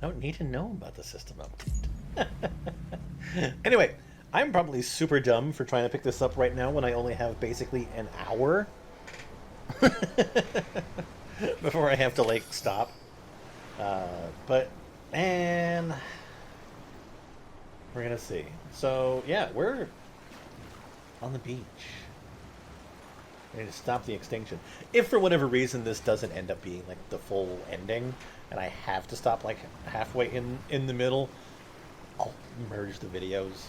don't need to know about the system update. Anyway, I'm probably super dumb for trying to pick this up right now when I only have basically an hour before I have to, like, stop. But, and we're gonna see. So, yeah, we're on the beach. I need to stop the extinction. If for whatever reason this doesn't end up being like the full ending, and I have to stop like halfway in the middle, I'll merge the videos.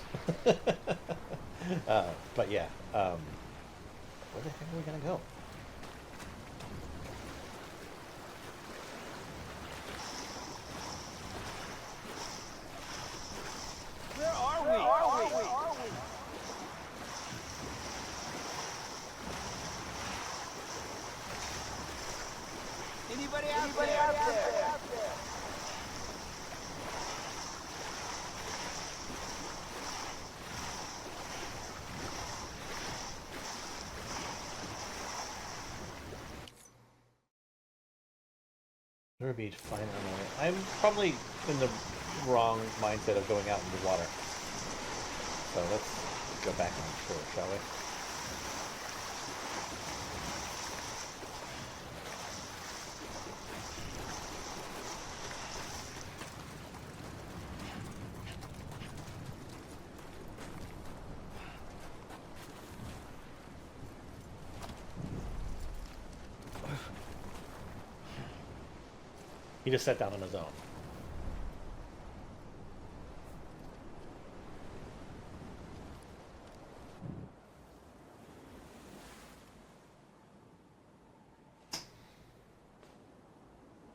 But yeah, where the heck are we gonna go? Where are we? Where are we? Anybody out there? River Beach, fine Emily. I'm probably in the wrong mindset of going out in the water. So let's go back on shore, shall we? He just sat down on his own.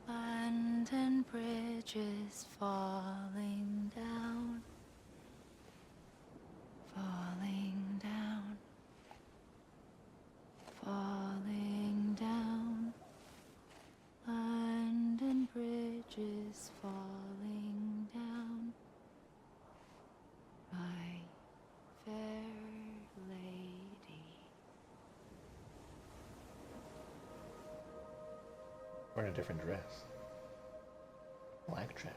London Bridge is falling down, falling down, falling down. London Bridge is falling down, my fair lady. Wearing a different dress. Black dress.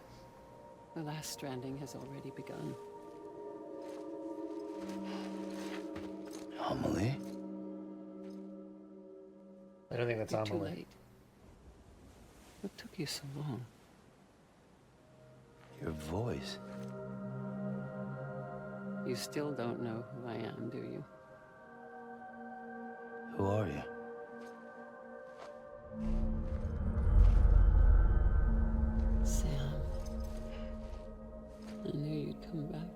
The last stranding has already begun. Amelie? I don't think that's You're too Amelie. late. What took you so long? Your voice. You still don't know who I am, do you? Who are you? Sam. I knew you'd come back.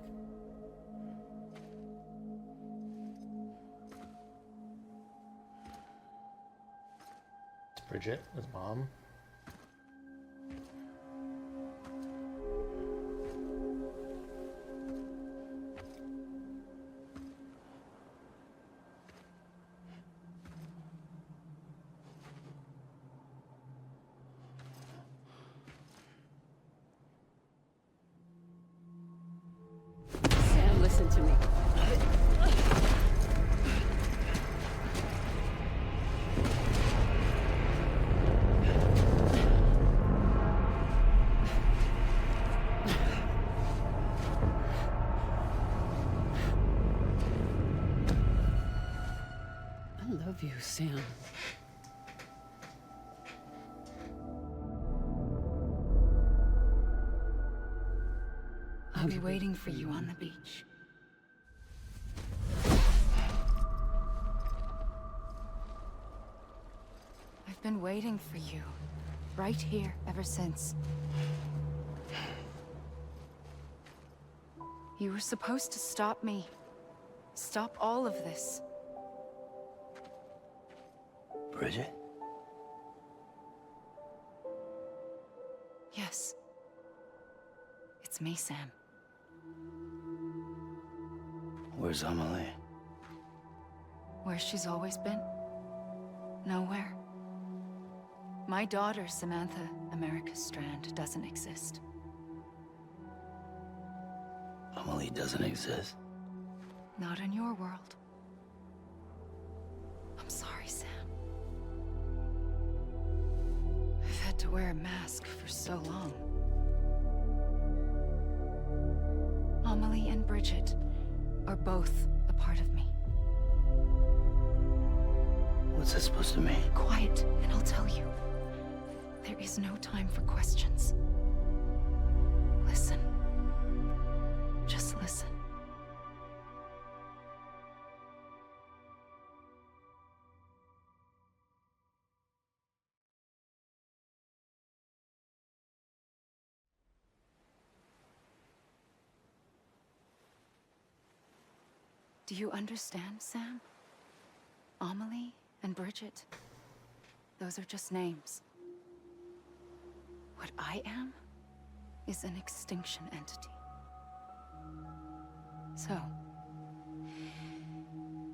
It's Bridget, his mom. Sam, listen to me. I love you, Sam. I'll be waiting for you on the beach. I've been waiting for you, right here, ever since. You were supposed to stop me. Stop all of this. Bridget? Yes. It's me, Sam. Where's Amelie? Where she's always been? Nowhere. My daughter, Samantha America Strand, doesn't exist. Amelie doesn't exist. Not in your world. I'm sorry, Sam. I've had to wear a mask for so long. are both a part of me. What's that supposed to mean? Quiet, and I'll tell you. There is no time for questions. Listen. Just listen. Do you understand, Sam? Amelie and Bridget. Those are just names. What I am is an extinction entity. So,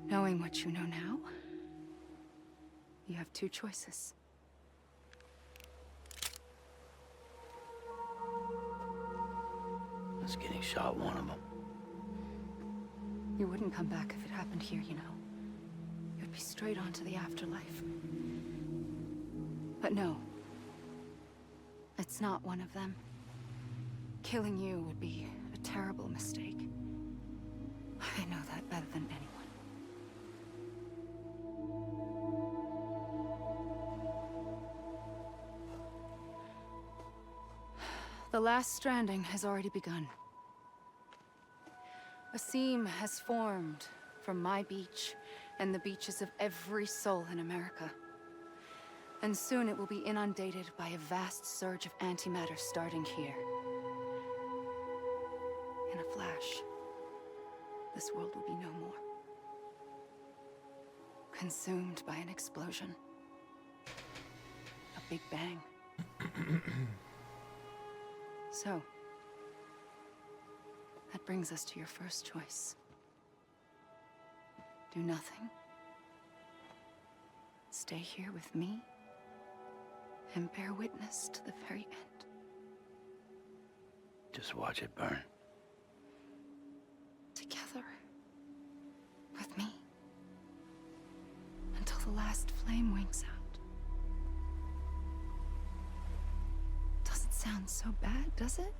knowing what you know now, you have two choices. Was getting shot one of them. You wouldn't come back if it happened here, you know. You'd be straight on to the afterlife. But no. It's not one of them. Killing you would be a terrible mistake. I know that better than anyone. The last stranding has already begun. A seam has formed from my beach and the beaches of every soul in America. And soon it will be inundated by a vast surge of antimatter starting here. In a flash, this world will be no more. Consumed by an explosion. A big bang. So, that brings us to your first choice. Do nothing. Stay here with me. And bear witness to the very end. Just watch it burn. Together. With me. Until the last flame winks out. Doesn't sound so bad, does it?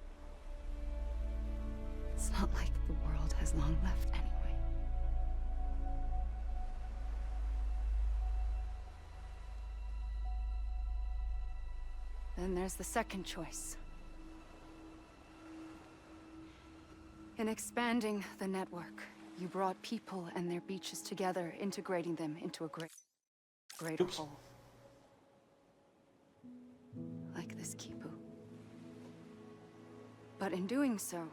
It's not like the world has long left anyway. Then there's the second choice. In expanding the network, you brought people and their beaches together, integrating them into a greater Oops. whole. Like this Kipu. But in doing so,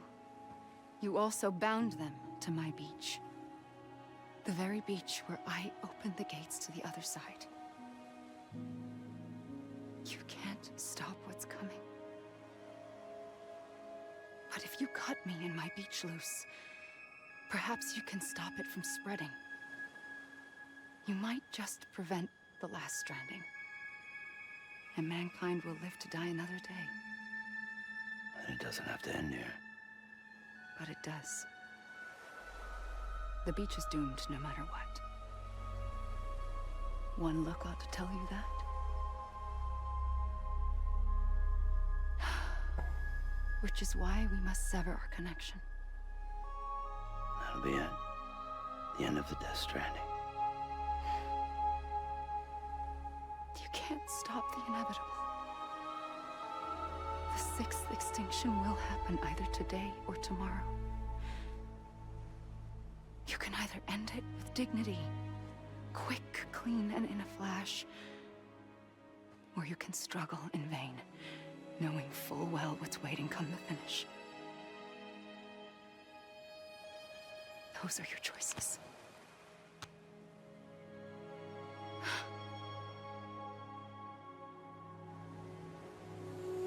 you also bound them to my beach. The very beach where I opened the gates to the other side. You can't stop what's coming. But if you cut me and my beach loose, perhaps you can stop it from spreading. You might just prevent the last stranding. And mankind will live to die another day. And it doesn't have to end here. But it does. The beach is doomed no matter what. One look ought to tell you that. Which is why we must sever our connection. That'll be it. The end of the Death Stranding. You can't stop the inevitable. The sixth extinction will happen either today or tomorrow. You can either end it with dignity, quick, clean, and in a flash, or you can struggle in vain, knowing full well what's waiting come the finish. Those are your choices.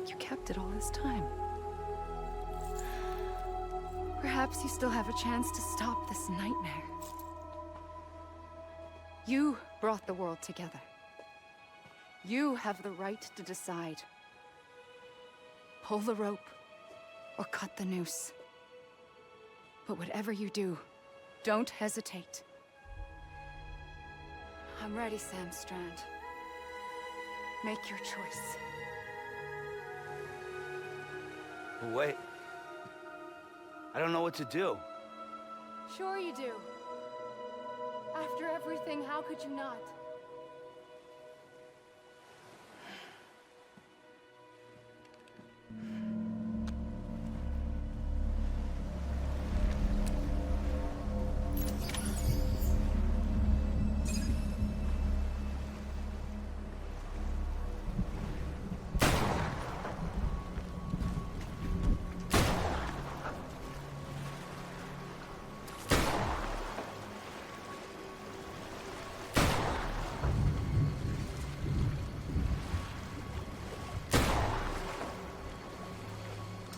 You kept it all this time. Perhaps you still have a chance to stop this nightmare. You brought the world together. You have the right to decide. Pull the rope, or cut the noose. But whatever you do, don't hesitate. I'm ready, Sam Strand. Make your choice. Wait. I don't know what to do. Sure you do. After everything, how could you not?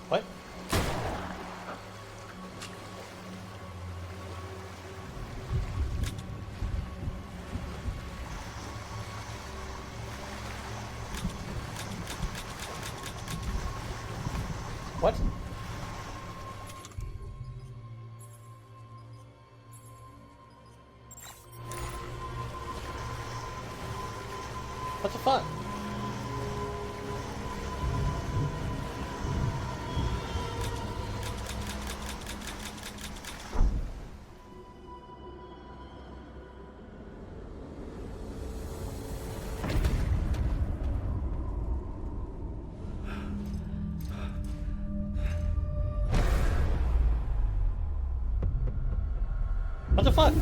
What? What? What the fuck? What the fuck?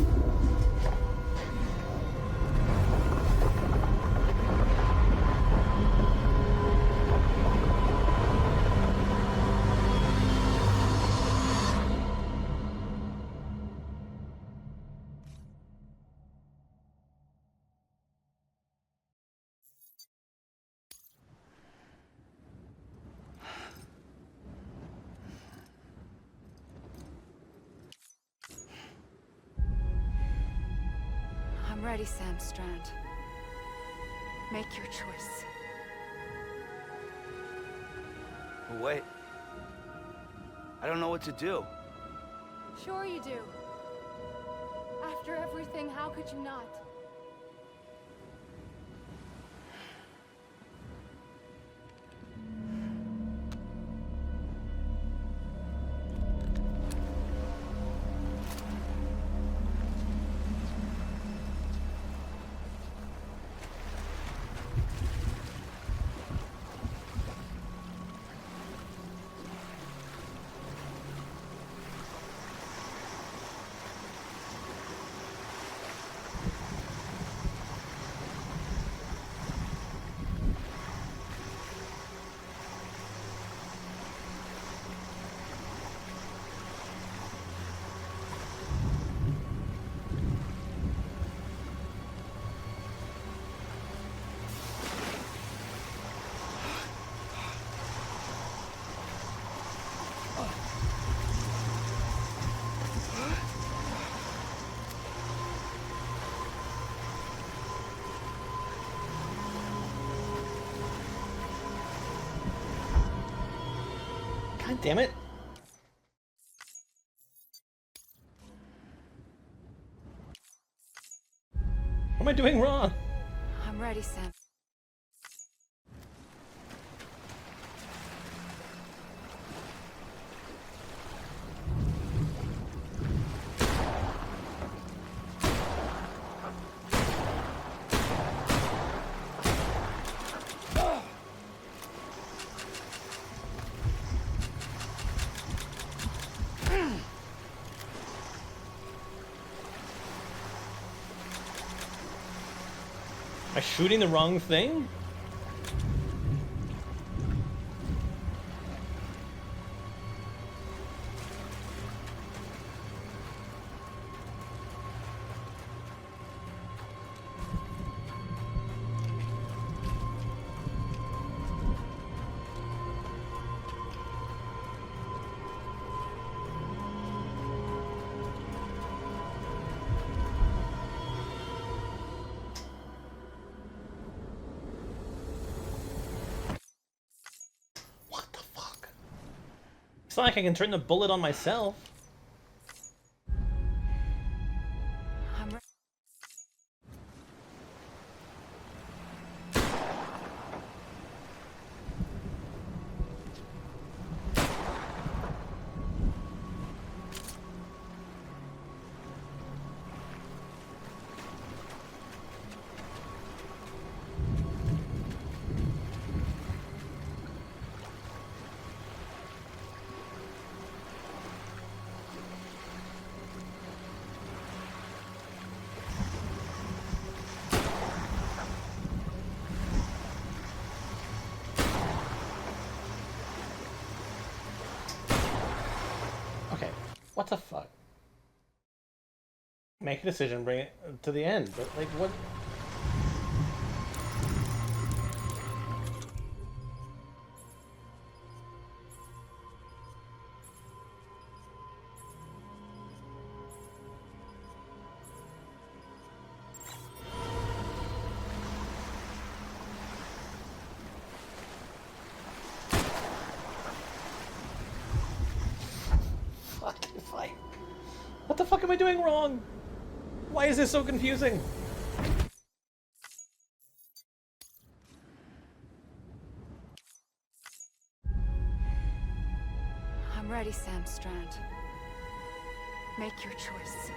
I'm ready, Sam Strand. Make your choice. Wait. I don't know what to do. Sure you do. After everything, how could you not? God damn it. What am I doing wrong? I'm ready, Sam. Am I shooting the wrong thing? What the fuck? It's not like I can turn the bullet on myself. I'm re- What the fuck? Make a decision, bring it to the end. But, like, what? Fucking fight. What the fuck am I doing wrong? Why is this so confusing? I'm ready, Sam Strand. Make your choice.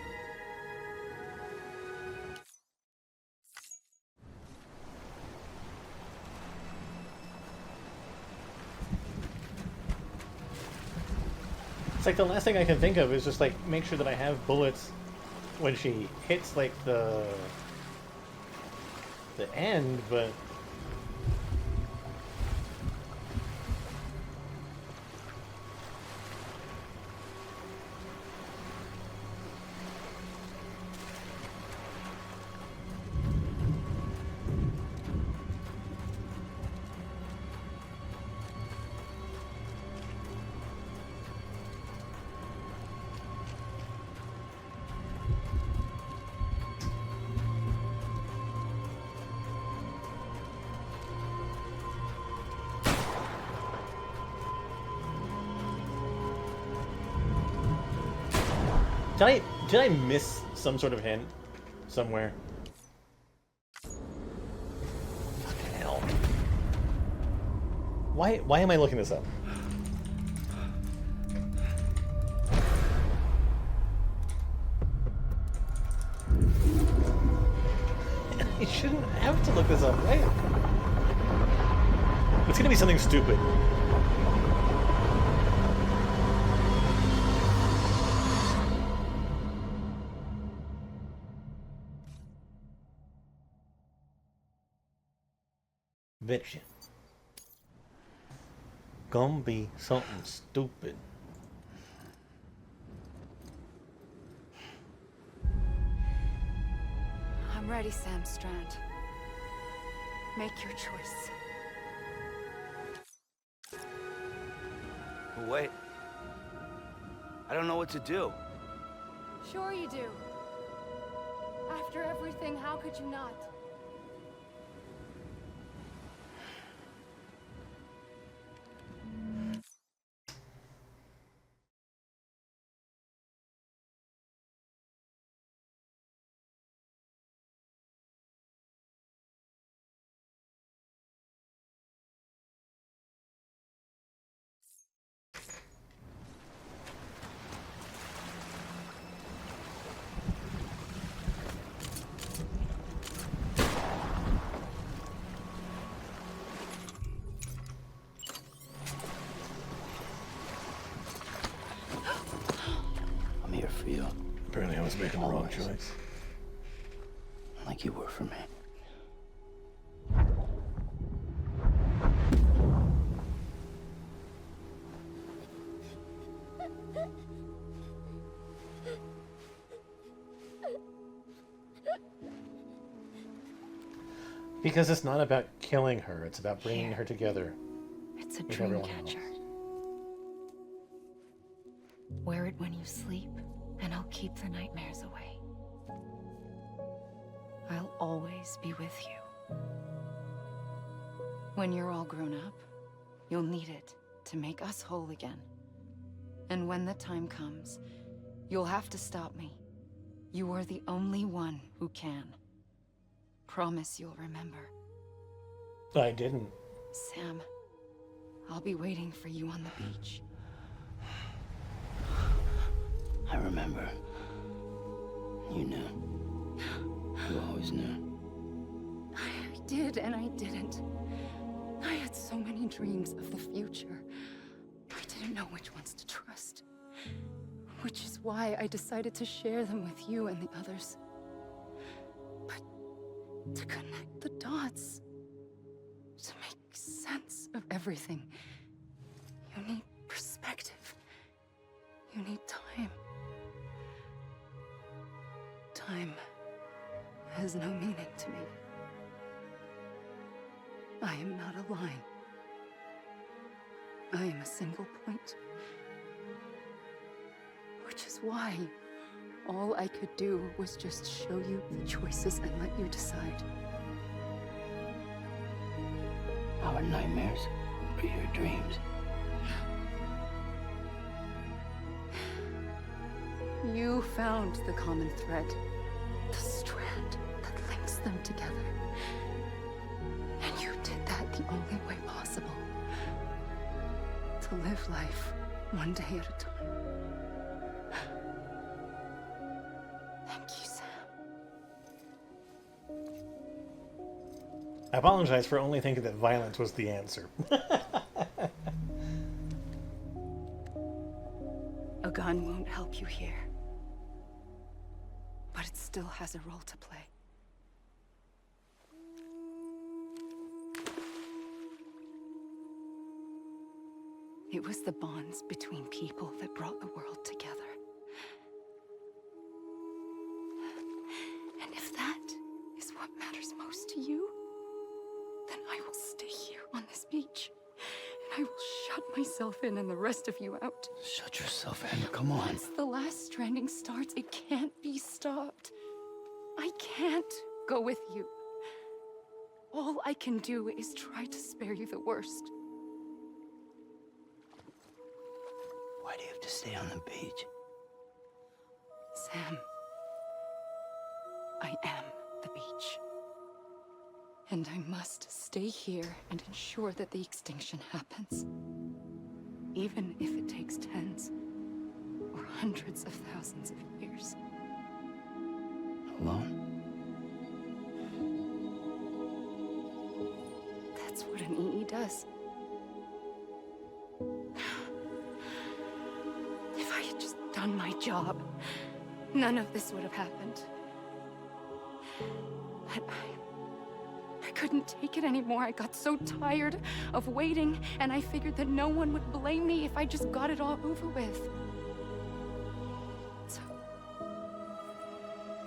It's like the last thing I can think of is just like make sure that I have bullets when she hits like the end, but did I miss some sort of hint somewhere? Fucking hell. Why am I looking this up? You shouldn't have to look this up, right? It's gonna be something stupid. Bitchin'. Gonna be something stupid. I'm ready, Sam Strand. Make your choice. But wait. I don't know what to do. Sure you do. After everything, how could you not? I'm here for you. Apparently I was making the wrong Always. choice. Like you were for me. Because it's not about killing her, it's about bringing her together. It's a With dream everyone catcher. else. Wear it when you sleep, and I'll keep the nightmares away. I'll always be with you. When you're all grown up, you'll need it to make us whole again. And when the time comes, you'll have to stop me. You are the only one who can. Promise you'll remember. I didn't. Sam, I'll be waiting for you on the beach. I remember. You knew. You always knew. I did and I didn't. I had so many dreams of the future. I didn't know which ones to trust. Which is why I decided to share them with you and the others. But to connect the dots, to make sense of everything, you need perspective. You need time. I am not a line. I am a single point. Which is why all I could do was just show you the choices and let you decide. Our nightmares are your dreams. You found the common thread, the strand that links them together. And you did that the only way possible. To live life one day at a time. Thank you, Sam. I apologize for only thinking that violence was the answer. A gun won't help you here. But it still has a role to play. It was the bonds between people that brought the world together. And if that is what matters most to you, then I will stay here on this beach. And I will shut myself in and the rest of you out. Shut yourself in. Come on. Once the last stranding starts, it can't be stopped. I can't go with you. All I can do is try to spare you the worst. Why do you have to stay on the beach? Sam, I am the beach. And I must stay here and ensure that the extinction happens. Even if it takes tens or hundreds of thousands of years. Alone? That's what an EE does. If I had just done my job, none of this would have happened. But I couldn't take it anymore. I got so tired of waiting, and I figured that no one would blame me if I just got it all over with. So,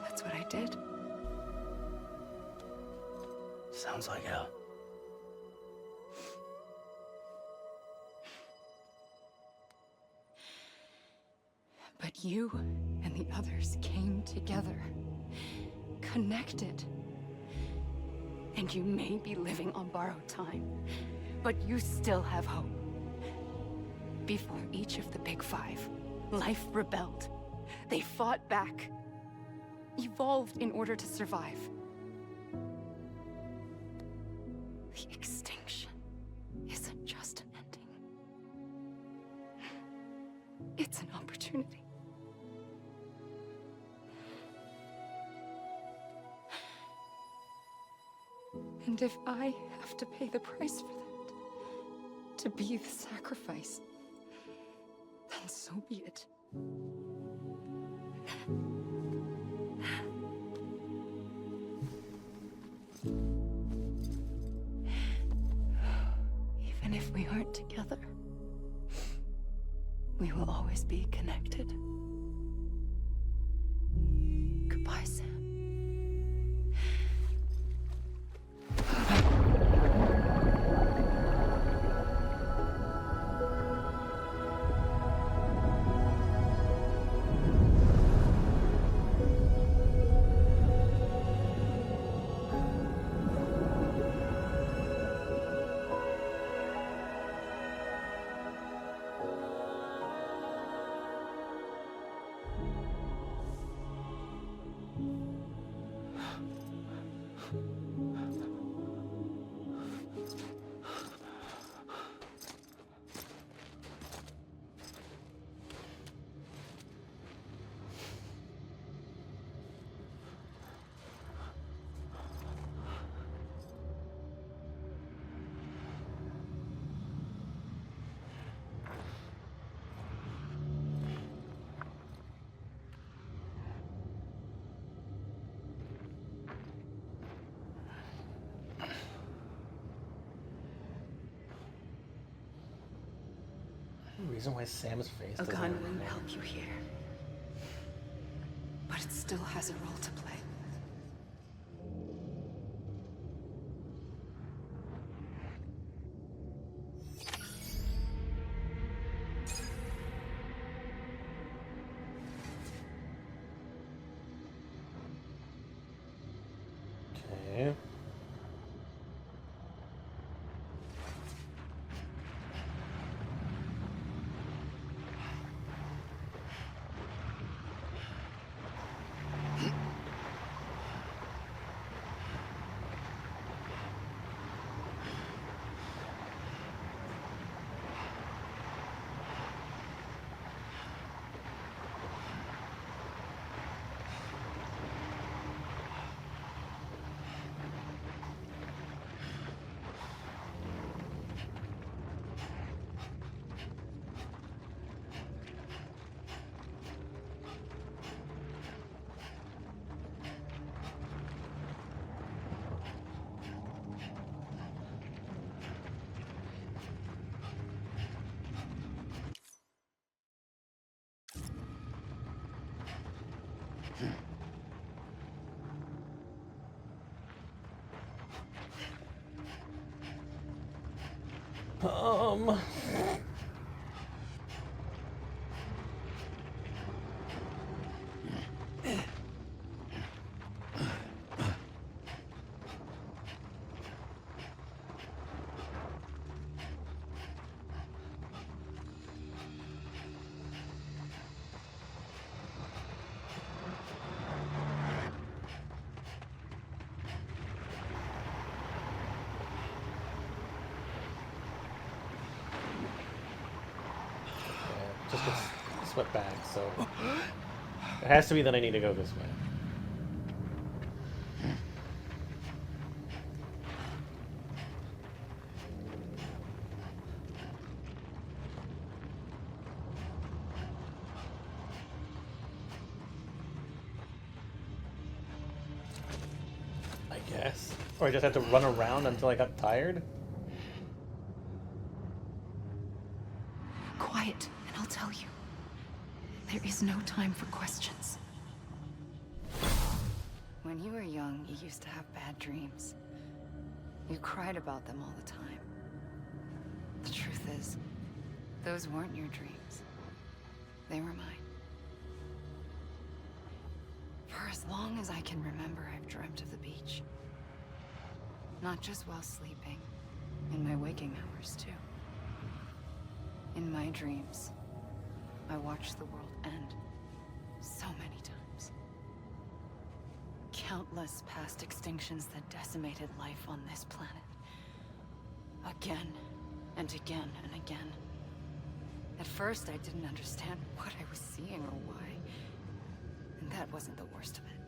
that's what I did. Sounds like hell. But you and the others came together, connected. And you may be living on borrowed time, but you still have hope. Before each of the Big Five, life rebelled. They fought back, evolved in order to survive. The extinction isn't just an ending. It's an opportunity. And if I have to pay the price for that, to be the sacrifice, then so be it. Even if we aren't together, we will always be connected. Goodbye, Sam. The reason why Sam's face A doesn't gun look won't right. help you here. But it still has a role to play. Um. Just gets swept back, so it has to be that I need to go this way. I guess. Or I just had to run around until I got tired? Quiet, and I'll tell you. There is no time for questions. When you were young, you used to have bad dreams. You cried about them all the time. The truth is, those weren't your dreams. They were mine. For as long as I can remember, I've dreamt of the beach. Not just while sleeping, in my waking hours, too. In my dreams, I watched the world end so many times. Countless past extinctions that decimated life on this planet. Again, and again, and again. At first, I didn't understand what I was seeing or why. And that wasn't the worst of it.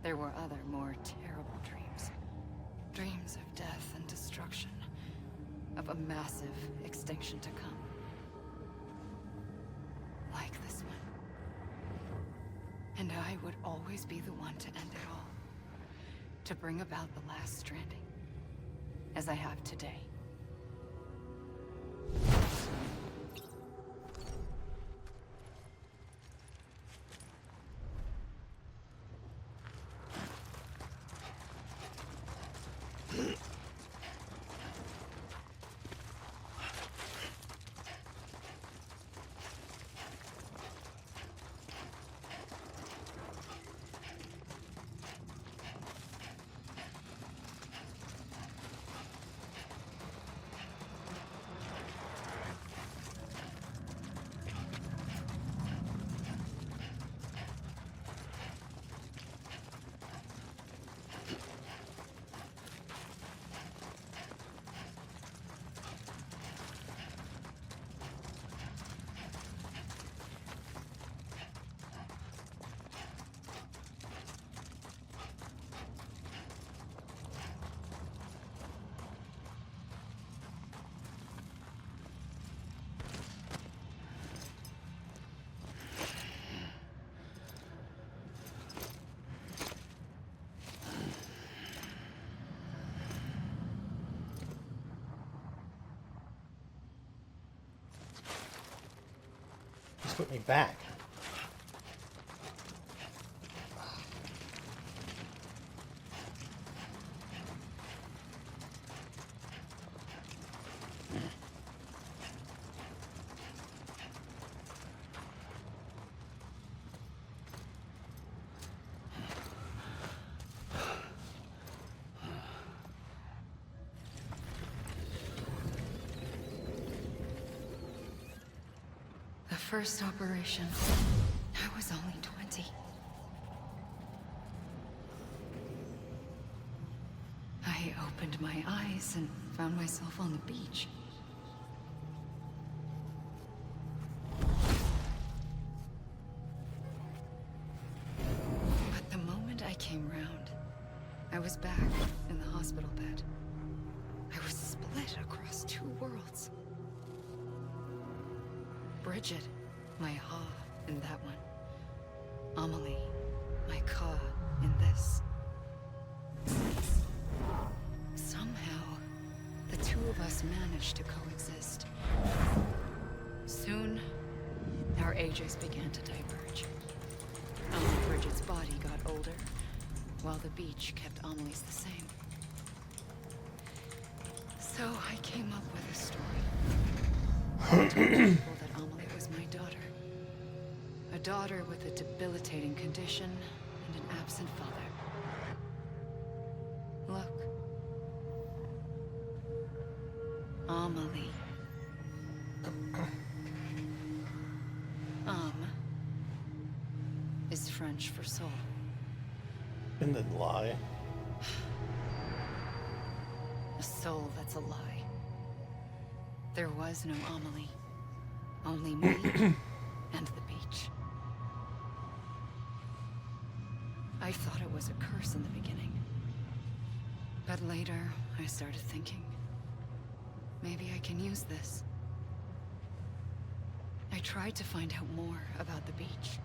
There were other, more terrible dreams. Dreams of death and destruction. Of a massive extinction to come. Like this one. And I would always be the one to end it all. To bring about the last stranding. As I have today. Just put me back. The first operation, I was only 20. I opened my eyes and found myself on the beach. But the moment I came round, I was back in the hospital bed. I was split across two worlds. Bridget, my Ha in that one. Amelie, my Ka in this. Somehow, the two of us managed to coexist. Soon, our ages began to diverge. Only Bridget's body got older, while the beach kept Amelie's the same. So I came up with a story. I told people that Amelie was my daughter. A daughter with a debilitating condition and an absent father. Look. Amelie. Is French for soul. And then lie. A soul that's a lie. There was no Amelie. Only me and the beach. I thought it was a curse in the beginning. But later, I started thinking, maybe I can use this. I tried to find out more about the beach.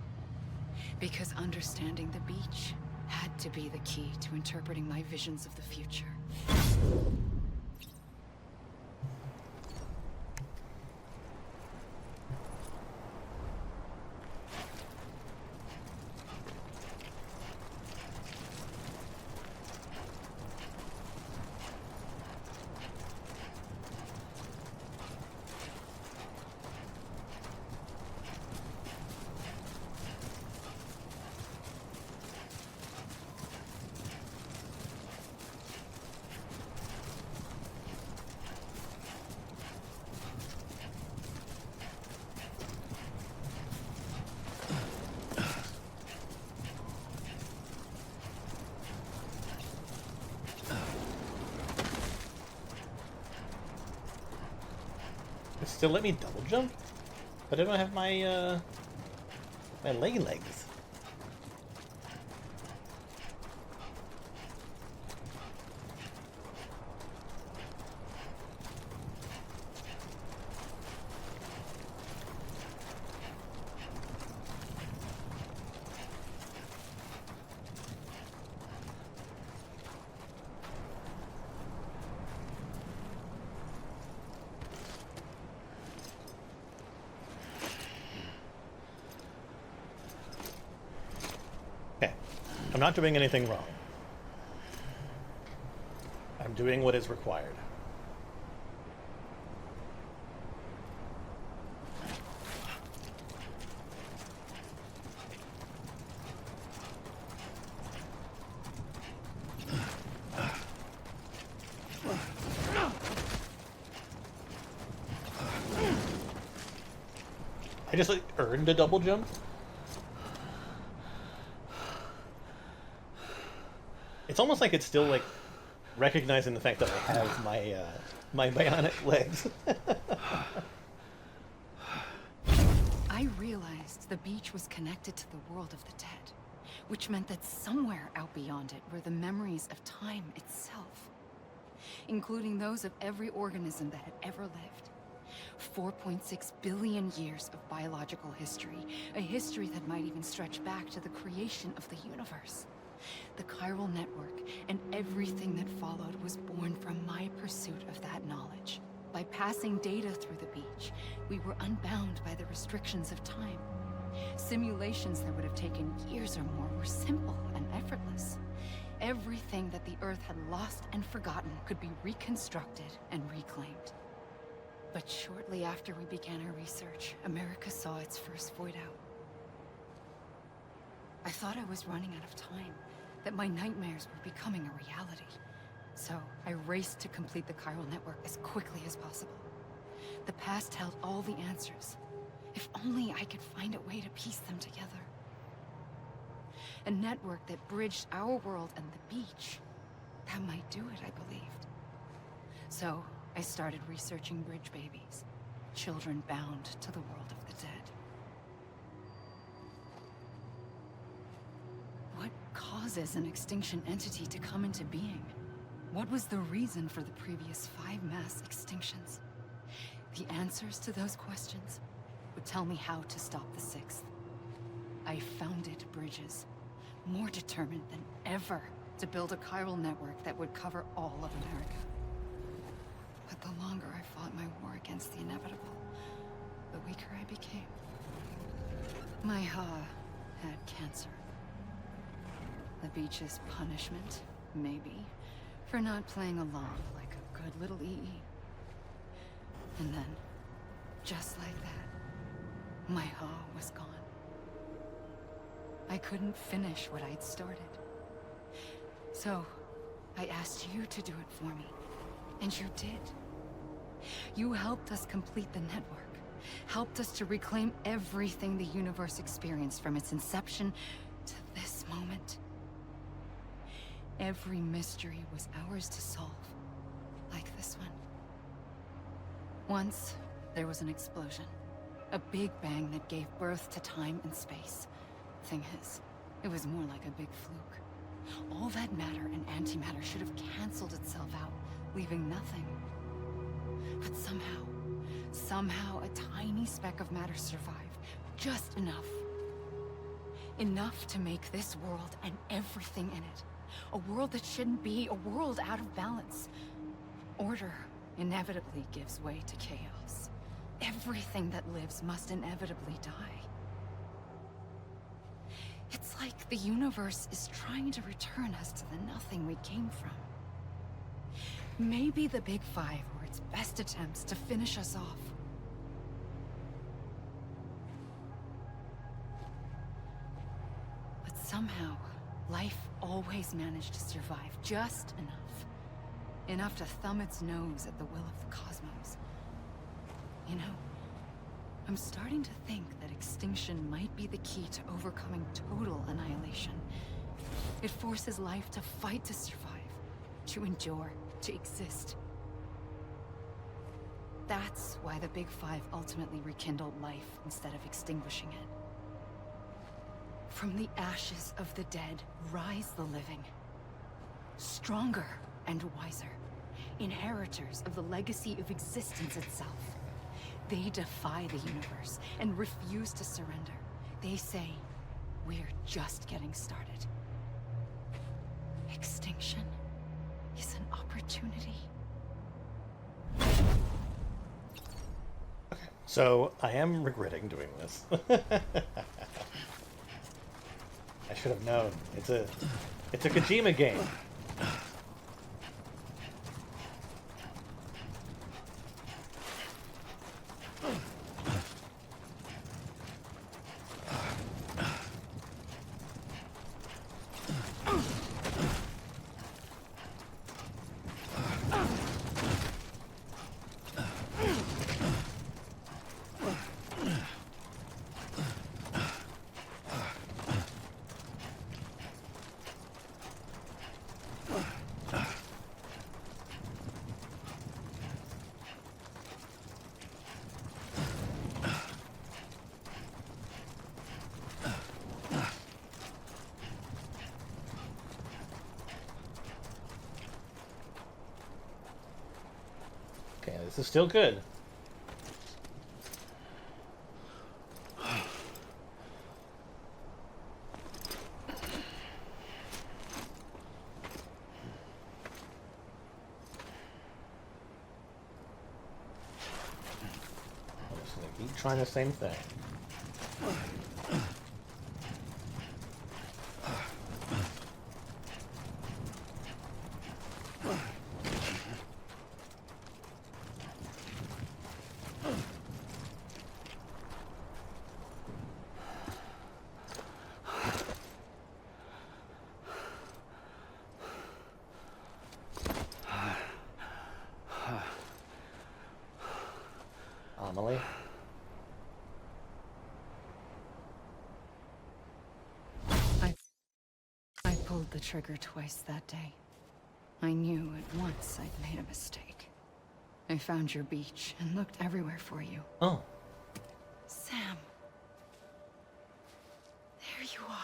Because understanding the beach had to be the key to interpreting my visions of the future. Still let me double jump? But I don't have my, my legs. I'm not doing anything wrong. I'm doing what is required. I just like earned a double jump. It's almost like it's still like recognizing the fact that I have my my bionic legs. I realized the beach was connected to the world of the dead, which meant that somewhere out beyond it were the memories of time itself, including those of every organism that had ever lived. 4.6 billion years of biological history, a history that might even stretch back to the creation of the universe. The chiral network and everything that followed was born from my pursuit of that knowledge. By passing data through the beach, we were unbound by the restrictions of time. Simulations that would have taken years or more were simple and effortless. Everything that the Earth had lost and forgotten could be reconstructed and reclaimed. But shortly after we began our research, America saw its first void out. I thought I was running out of time, that my nightmares were becoming a reality. So I raced to complete the chiral network as quickly as possible. The past held all the answers. If only I could find a way to piece them together. A network that bridged our world and the beach. That might do it, I believed. So I started researching bridge babies, children bound to the world of the dead. What causes an extinction entity to come into being? What was the reason for the previous 5 mass extinctions? The answers to those questions would tell me how to stop the 6th. I founded bridges, more determined than ever to build a chiral network that would cover all of America. But the longer I fought my war against the inevitable, the weaker I became. My Ha had cancer. The beach's punishment, maybe, for not playing along like a good little EE. And then, Just like that, my Ha was gone. I couldn't finish what I'd started. So, I asked you to do it for me. And you did. You helped us complete the network. Helped us to reclaim everything the universe experienced from its inception to this moment. Every mystery was ours to solve. Like this one. Once, there was an explosion. A big bang that gave birth to time and space. Thing is, it was more like a big fluke. All that matter and antimatter should have canceled itself out, leaving nothing. But somehow a tiny speck of matter survived. Just enough. Enough to make this world and everything in it. A world that shouldn't be, a world out of balance. Order inevitably gives way to chaos. Everything that lives must inevitably die. It's like the universe is trying to return us to the nothing we came from. Maybe the Big Five were its best attempts to finish us off. But somehow, life always managed to survive just enough. Enough to thumb its nose at the will of the cosmos. You know, I'm starting to think that extinction might be the key to overcoming total annihilation. It forces life to fight to survive, to endure, to exist. That's why the Big Five ultimately rekindled life instead of extinguishing it. From the ashes of the dead rise the living. Stronger and wiser. Inheritors of the legacy of existence itself. They defy the universe and refuse to surrender. They say, we're just getting started. Extinction is an opportunity. So, I am regretting doing this. I should have known. It's a Kojima game. This is still good. I'm just gonna keep trying the same thing. Amelie? I pulled the trigger twice that day. I knew at once I'd made a mistake. I found your beach and looked everywhere for you. Oh. Sam. There you are.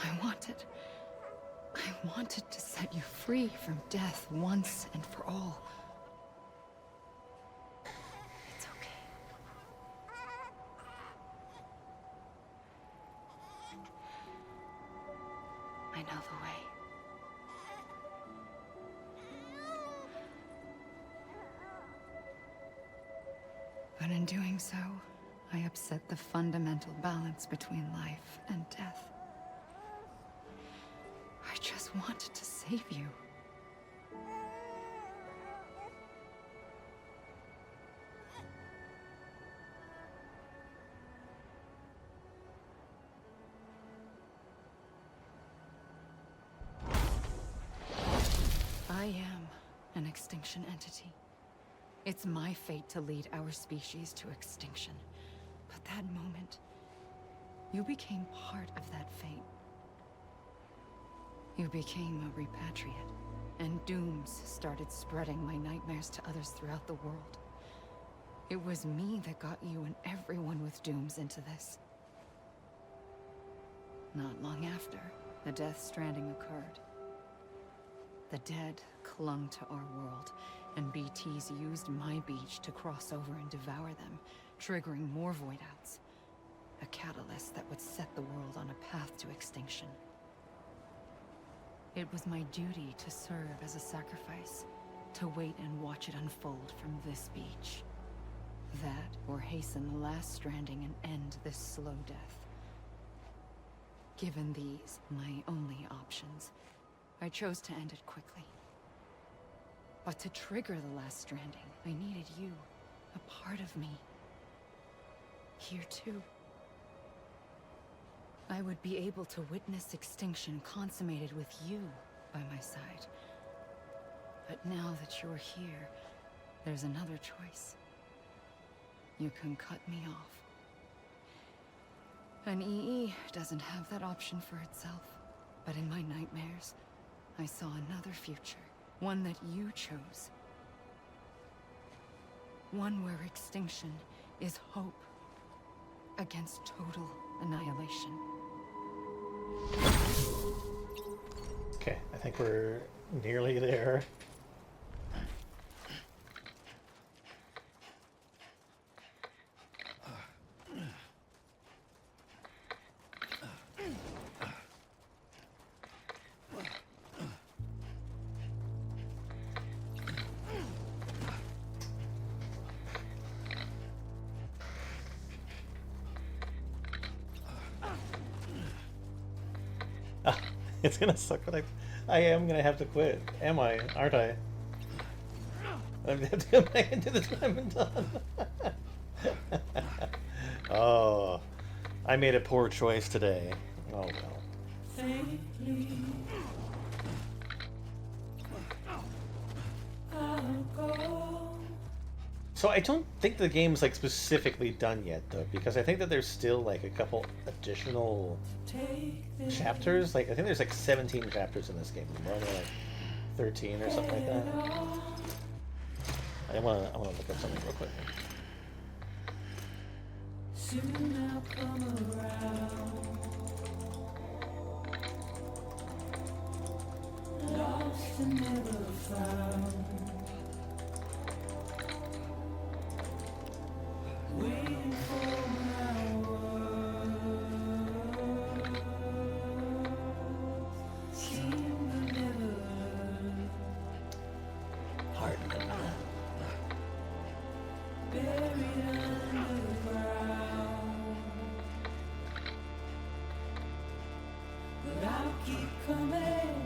I wanted to set you free from death once and for all. It's okay. I know the way. But in doing so, I upset the fundamental balance between life and death. I just wanted to save you. I am an extinction entity. It's my fate to lead our species to extinction. But that moment, you became part of that fate. You became a repatriate, and dooms started spreading my nightmares to others throughout the world. It was me that got you and everyone with dooms into this. Not long after, the Death Stranding occurred. The dead clung to our world, and BTs used my beach to cross over and devour them, triggering more void outs. A catalyst that would set the world on a path to extinction. It was my duty to serve as a sacrifice, to wait and watch it unfold from this beach. That, or hasten the last stranding and end this slow death. Given these, my only options, I chose to end it quickly. But to trigger the last stranding, I needed you, a part of me. Here too. I would be able to witness extinction consummated with you by my side. But now that you're here, there's another choice. You can cut me off. An EE doesn't have that option for itself. But in my nightmares, I saw another future. One that you chose. One where extinction is hope against total annihilation. Okay, I think we're nearly there. It's gonna suck, but I am gonna have to quit. Am I? Aren't I? I have to go back into the time and done. Oh, I made a poor choice today. Oh well. So I don't think the game's like specifically done yet though, because I think that there's still like a couple additional chapters. Like I think there's like 17 chapters in this game. We're only like 13 or something like that. I wanna look up something real quick. Soon I'll come around. Lost and never found. Waiting for my words. Seem to never learn. Heart of the Buried underground. But I'll keep coming.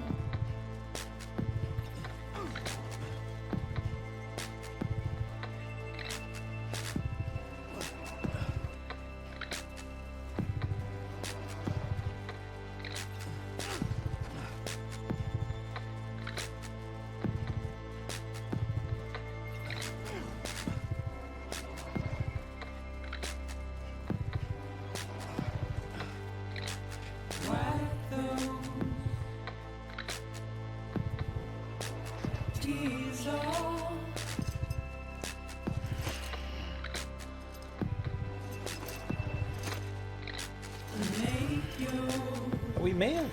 We may have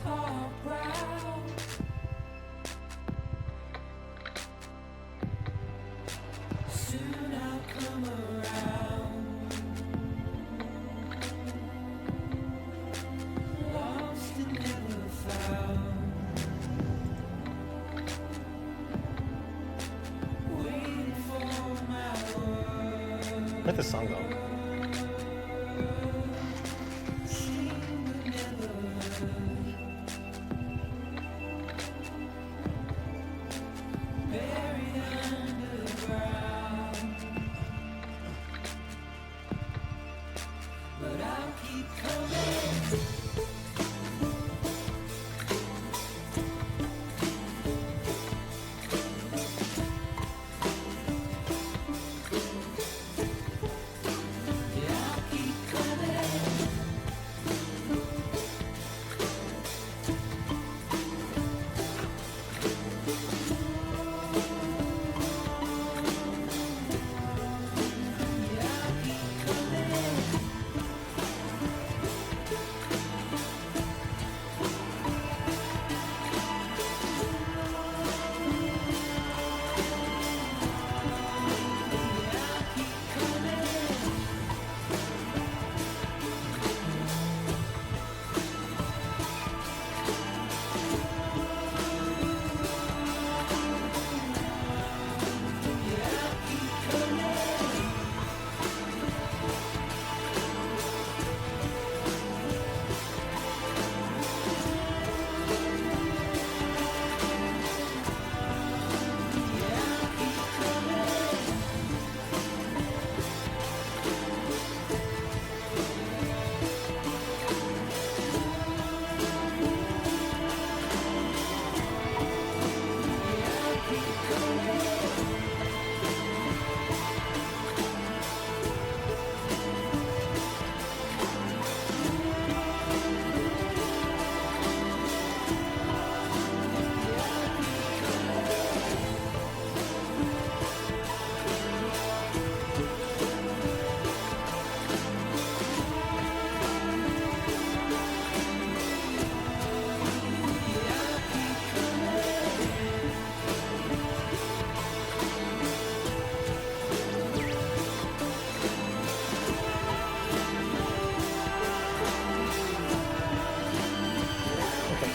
heart proud. Soon I'll come around. Lost and never found. Waiting for my word. Let the song go.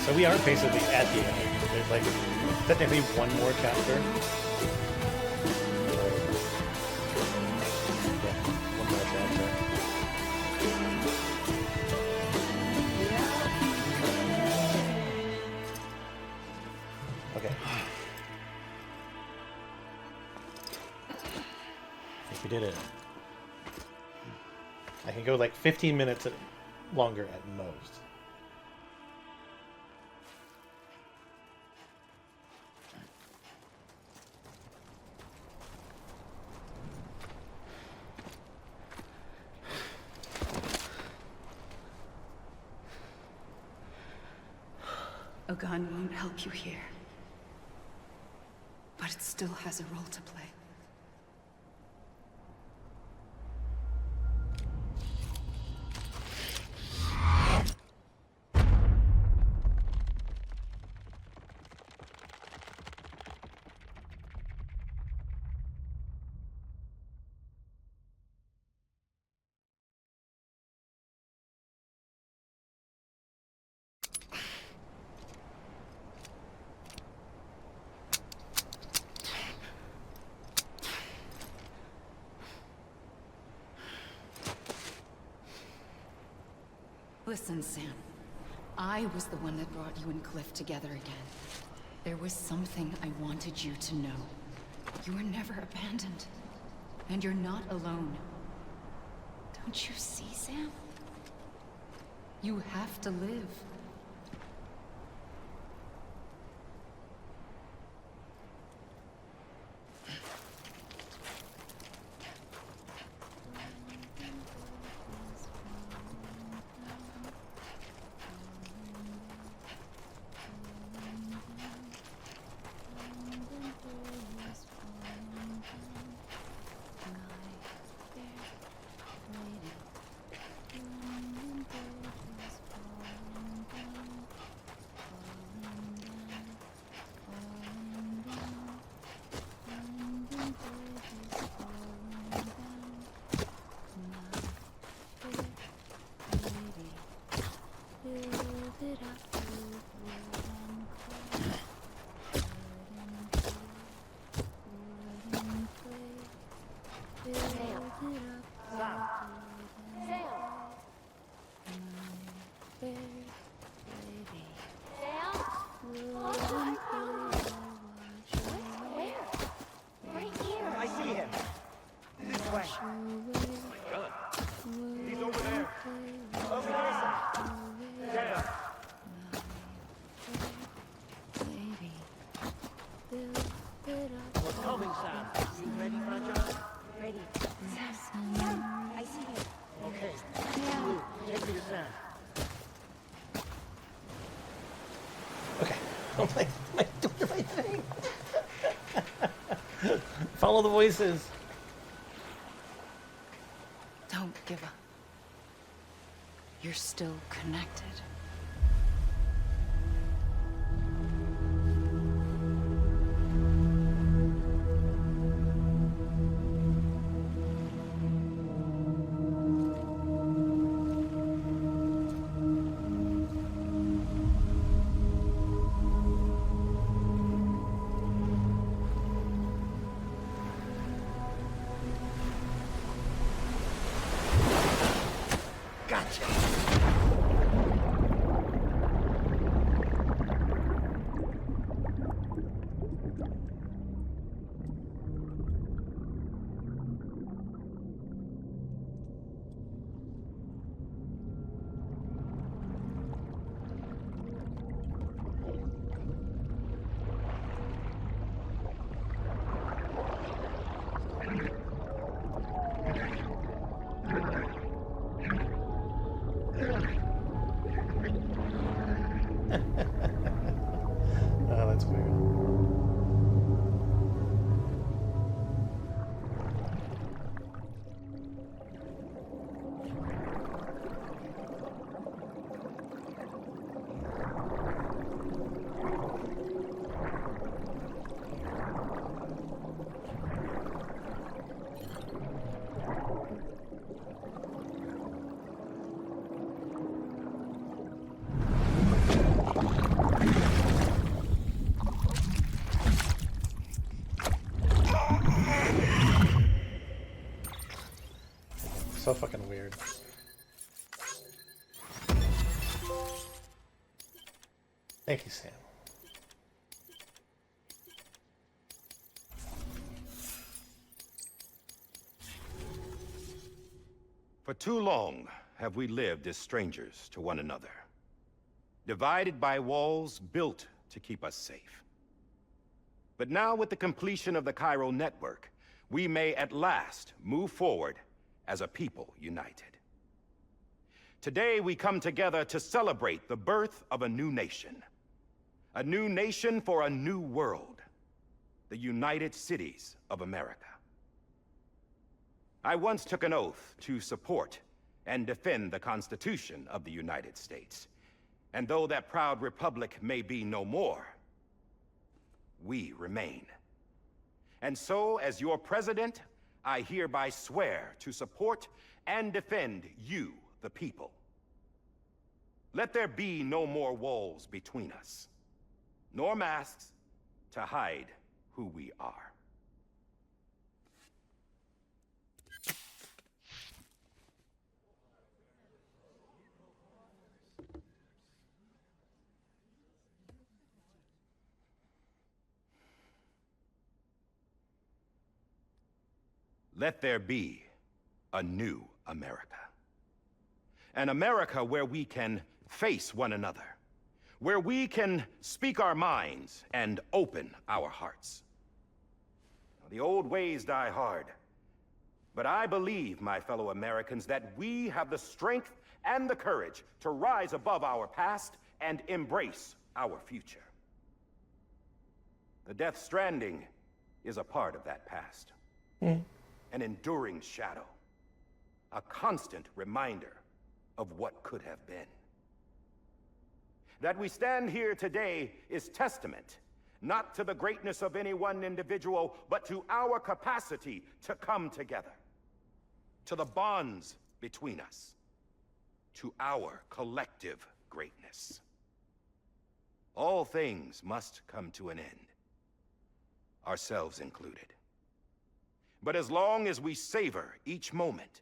So we are basically at the end. There's like technically one more chapter. Yeah, one more chapter. Okay. I think we did it. I can go like 15 minutes longer at most. A gun won't help you here. But it still has a role to play. Listen, Sam. I was the one that brought you and Cliff together again. There was something I wanted you to know. You were never abandoned. And you're not alone. Don't you see, Sam? You have to live. I see him. This way. He's over there. Over there, sir. Sam. We're coming, Sam. You ready for the job? Ready. Sam, I see him. Okay. Blue, take me to Sam. Okay. I'm like, am I doing the right thing? Follow the voices. Don't give up. You're still connected. Oh, that's weird. So fucking weird. Thank you, Sam. For too long have we lived as strangers to one another, divided by walls built to keep us safe. But now, with the completion of the Cairo network, we may at last move forward as a people united. Today, we come together to celebrate the birth of a new nation. A new nation for a new world. The United Cities of America. I once took an oath to support and defend the Constitution of the United States. And though that proud republic may be no more, we remain. And so, as your president, I hereby swear to support and defend you, the people. Let there be no more walls between us, nor masks to hide who we are. Let there be a new America. An America where we can face one another, where we can speak our minds and open our hearts. The old ways die hard, but I believe, my fellow Americans, that we have the strength and the courage to rise above our past and embrace our future. The Death Stranding is a part of that past. An enduring shadow, a constant reminder of what could have been. That we stand here today is testament, not to the greatness of any one individual, but to our capacity to come together, to the bonds between us, to our collective greatness. all things must come to an end, ourselves included. But as long as we savor each moment,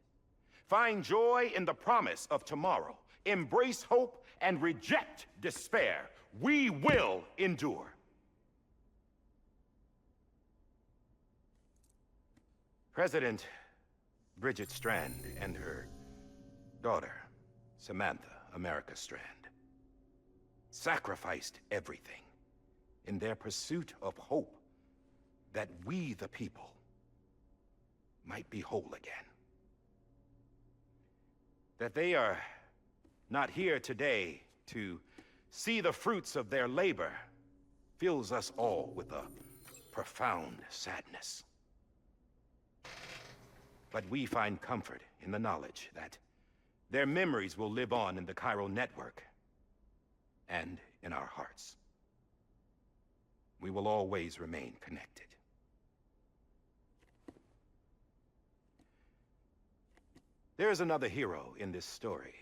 find joy in the promise of tomorrow, embrace hope, and reject despair, we will endure. President Bridget Strand and her daughter, Samantha America Strand, sacrificed everything in their pursuit of hope that we, the people, might be whole again. That they are not here today to see the fruits of their labor fills us all with a profound sadness. But we find comfort in the knowledge that their memories will live on in the chiral network and in our hearts. We will always remain connected. There is another hero in this story.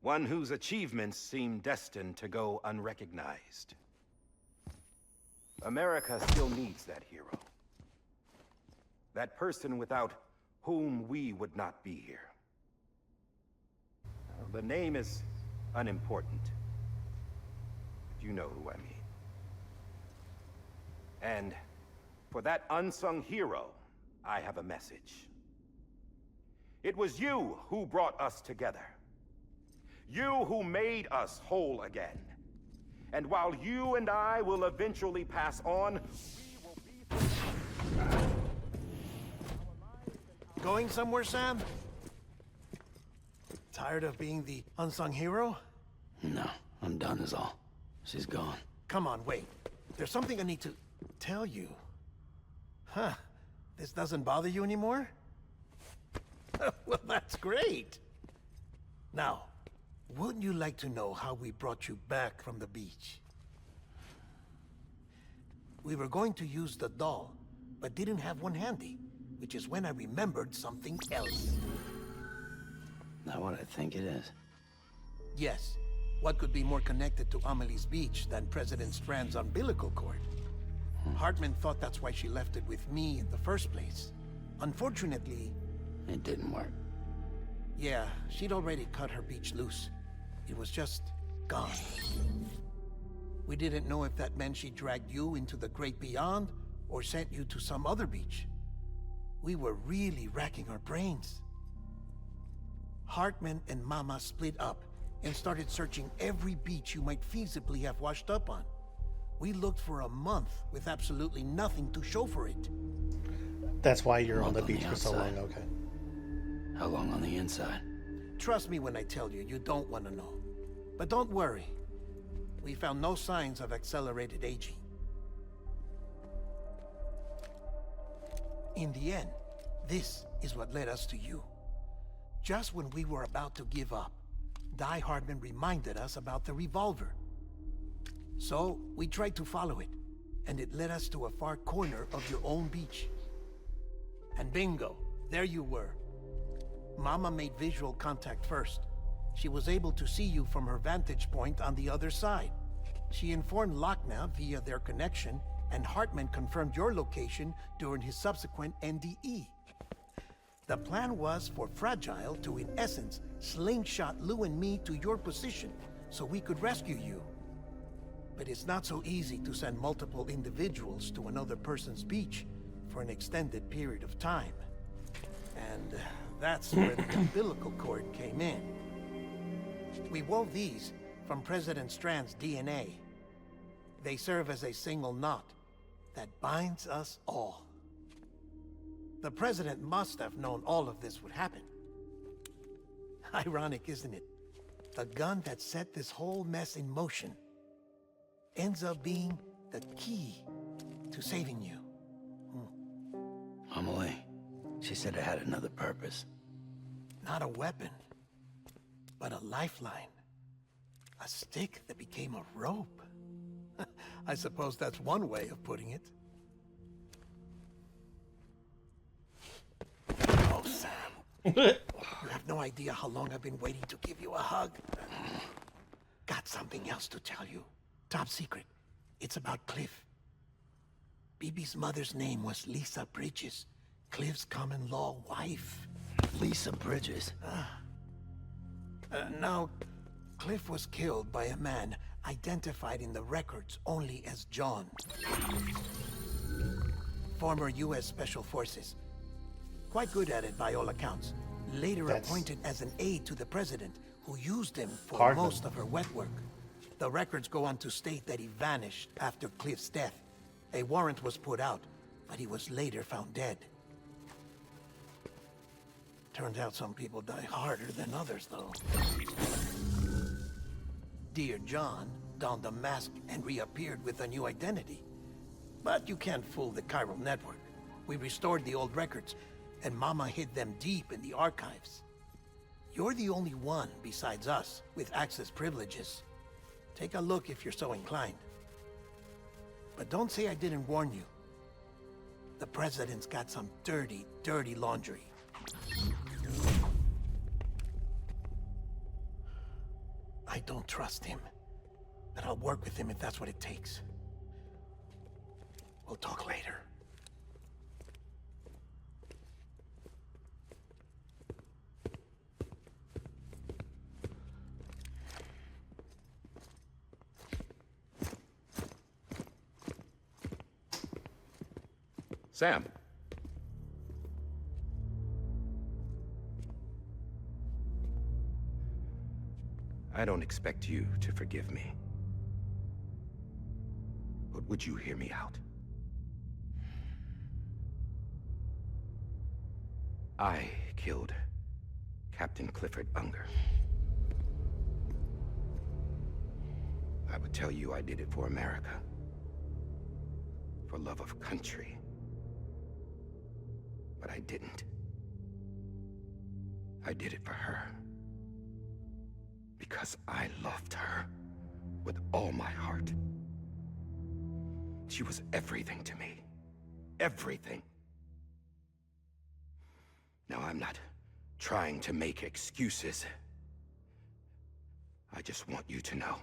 One whose achievements seem destined to go unrecognized. America still needs that hero. That person without whom we would not be here. The name is unimportant. But you know who I mean. And for that unsung hero, I have a message. It was you who brought us together. You who made us whole again. And while you and I will eventually pass on, we will be... Going somewhere, Sam? Tired of being the unsung hero? No, I'm done is all. She's gone. Come on, wait. There's something I need to tell you. Huh. This doesn't bother you anymore? Well, that's great. Now, wouldn't you like to know how we brought you back from the beach? We were going to use the doll, but didn't have one handy, which is when I remembered something else. Not what I think it is. Yes. What could be more connected to Amelie's beach than President Strand's umbilical cord? Hartman thought that's why she left it with me in the first place. Unfortunately... It didn't work. Yeah, she'd already cut her beach loose. It was just gone. We didn't know if that meant she dragged you into the great beyond, or sent you to some other beach. We were really racking our brains. Hartman and Mama split up and started searching every beach you might feasibly have washed up on. We looked for a month with absolutely nothing to show for it. That's why you're on Month the on the beach for so long, outside. okay. How long on the inside? Trust me when I tell you, you don't want to know. But don't worry. We found no signs of accelerated aging. In the end, this is what led us to you. Just when we were about to give up, Die Hardman reminded us about the revolver. So, we tried to follow it, and it led us to a far corner of your own beach. And bingo, there you were. Mama made visual contact first. She was able to see you from her vantage point on the other side. She informed Lochna via their connection, and Hartman confirmed your location during his subsequent NDE. The plan was for Fragile to, in essence, slingshot Lou and me to your position, so we could rescue you. But it's not so easy to send multiple individuals to another person's beach for an extended period of time. And that's where the umbilical cord came in. We wove these from President Strand's DNA. They serve as a single knot that binds us all. The President must have known all of this would happen. Ironic, isn't it? The gun that set this whole mess in motion ends up being the key to saving you. Amelie, she said it had another purpose. Not a weapon, but a lifeline. A stick that became a rope. I suppose that's one way of putting it. Oh, Sam. You have no idea how long I've been waiting to give you a hug. Got something else to tell you. Top secret. It's about Cliff. Bibi's mother's name was Lisa Bridges, Cliff's common-law wife. Lisa Bridges. Now, Cliff was killed by a man identified in the records only as John. Former U.S. Special Forces. Quite good at it by all accounts. Later appointed as an aide to the president, who used him for Hardman. most of her wet work. The records go on to state that he vanished after Cliff's death. A warrant was put out, but he was later found dead. Turns out some people die harder than others, though. Dear John donned a mask and reappeared with a new identity. But you can't fool the chiral network. We restored the old records, and Mama hid them deep in the archives. You're the only one, besides us, with access privileges. Take a look if you're so inclined. But don't say I didn't warn you. The president's got some dirty, dirty laundry. I don't trust him, but I'll work with him if that's what it takes. We'll talk later. Sam. I don't expect you to forgive me. But would you hear me out? I killed Captain Clifford Unger. I would tell you I did it for America. For love of country. But I didn't. I did it for her. Because I loved her with all my heart. She was everything to me. Everything. Now, I'm not trying to make excuses. I just want you to know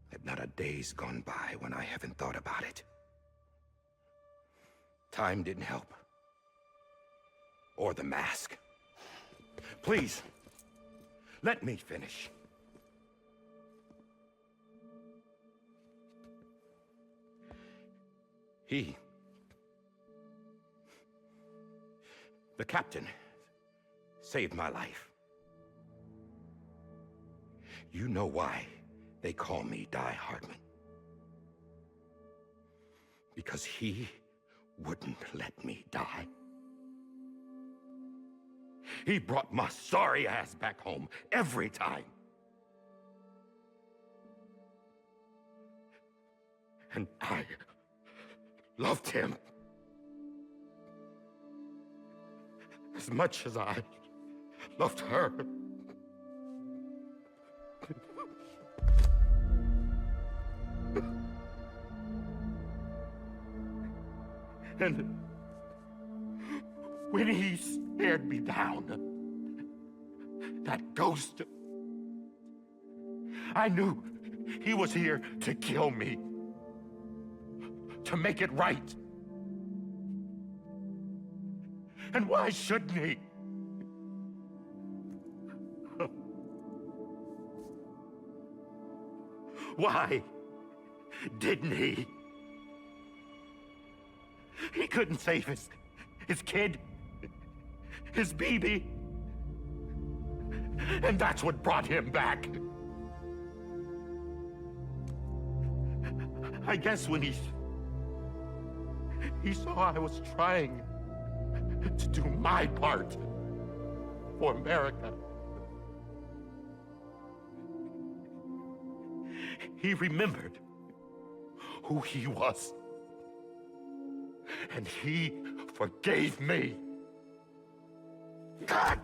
that not a day's gone by when I haven't thought about it. Time didn't help. Or the mask. Please, let me finish. The captain, saved my life. You know why they call me Die Hardman. Because he wouldn't let me die. He brought my sorry ass back home every time. And I loved him as much as I loved her. And when he stared me down, that ghost, I knew he was here to kill me, to make it right. And why shouldn't he? Why didn't he? He couldn't save his kid, his baby. And that's what brought him back. I guess when he saw I was trying to do my part for America, he remembered who he was. And he forgave me. God!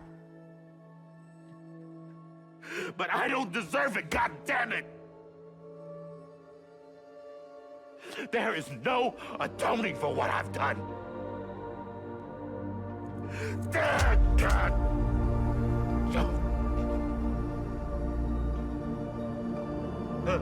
But I don't deserve it, God damn it! There is no atoning for what I've done. God! But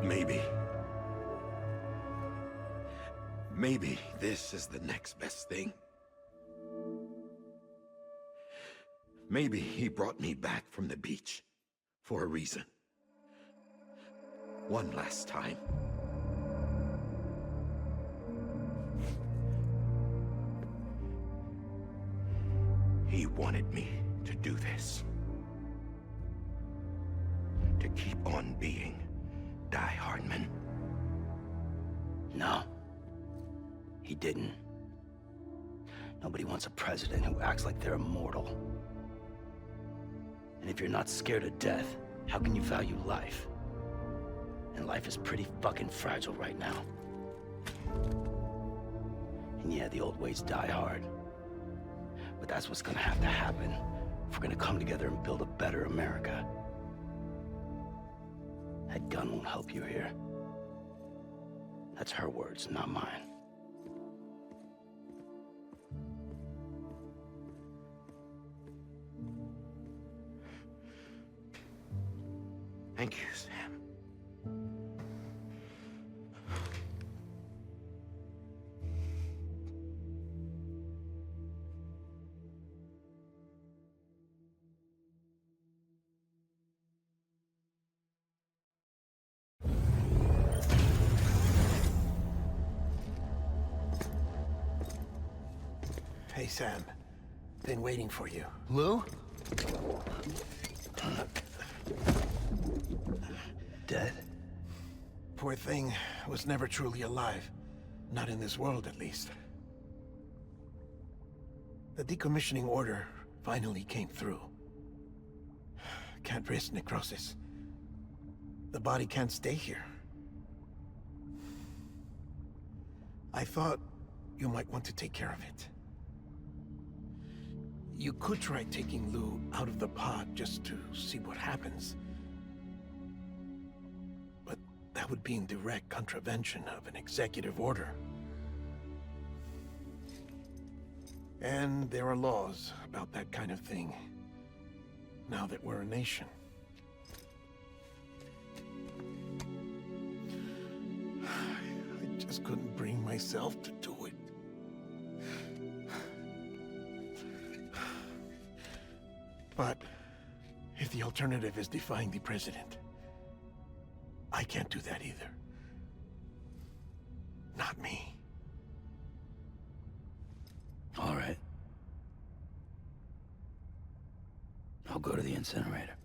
maybe this is the next best thing. Maybe he brought me back from the beach for a reason. One last time. He wanted me to do this. To keep on being Die Hardman. No. He didn't. Nobody wants a president who acts like they're immortal. And if you're not scared of death, how can you value life? And life is pretty fucking fragile right now. And yeah, the old ways die hard. But that's what's gonna have to happen if we're gonna come together and build a better America. That gun won't help you here. That's her words, not mine. Thank you, Sam. Hey, Sam. Been waiting for you. Lou? Dead? Poor thing was never truly alive. Not in this world, at least. The decommissioning order finally came through. Can't risk necrosis. The body can't stay here. I thought you might want to take care of it. You could try taking Lou out of the pod just to see what happens. But that would be in direct contravention of an executive order. And there are laws about that kind of thing, now that we're a nation. I just couldn't bring myself to do it. But if the alternative is defying the president, I can't do that either. Not me. All right. I'll go to the incinerator.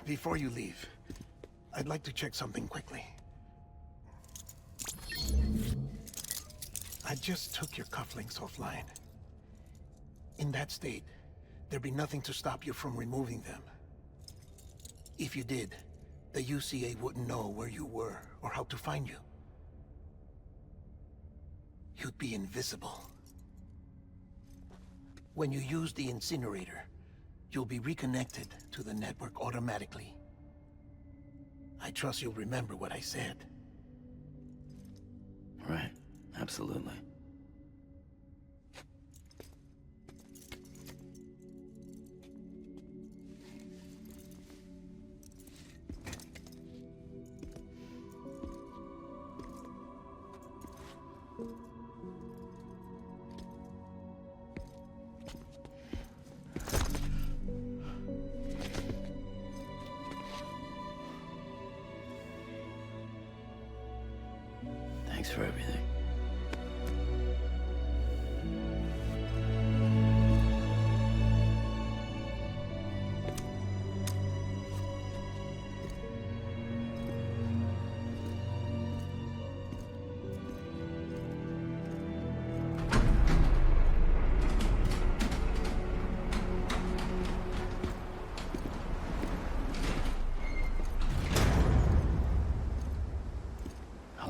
Before you leave, I'd like to check something quickly. I just took your cufflinks offline. In that state, there'd be nothing to stop you from removing them. If you did, the UCA wouldn't know where you were or how to find you. You'd be invisible. When you use the incinerator, you'll be reconnected to the network automatically. I trust you'll remember what I said. Right. Absolutely. Thanks for everything.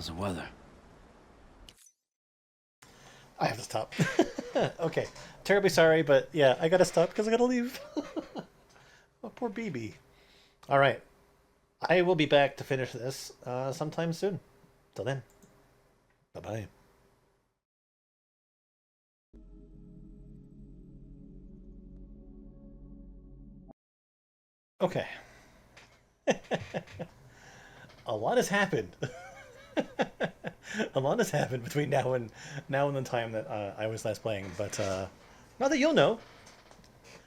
How's the weather? I have to stop. Okay. Terribly sorry, but yeah, I gotta stop because I gotta leave. Oh, poor BB. All right. I will be back to finish this sometime soon. Till then. Bye-bye. Okay. A lot has happened. A lot has happened between now and the time that I was last playing, but now that you'll know,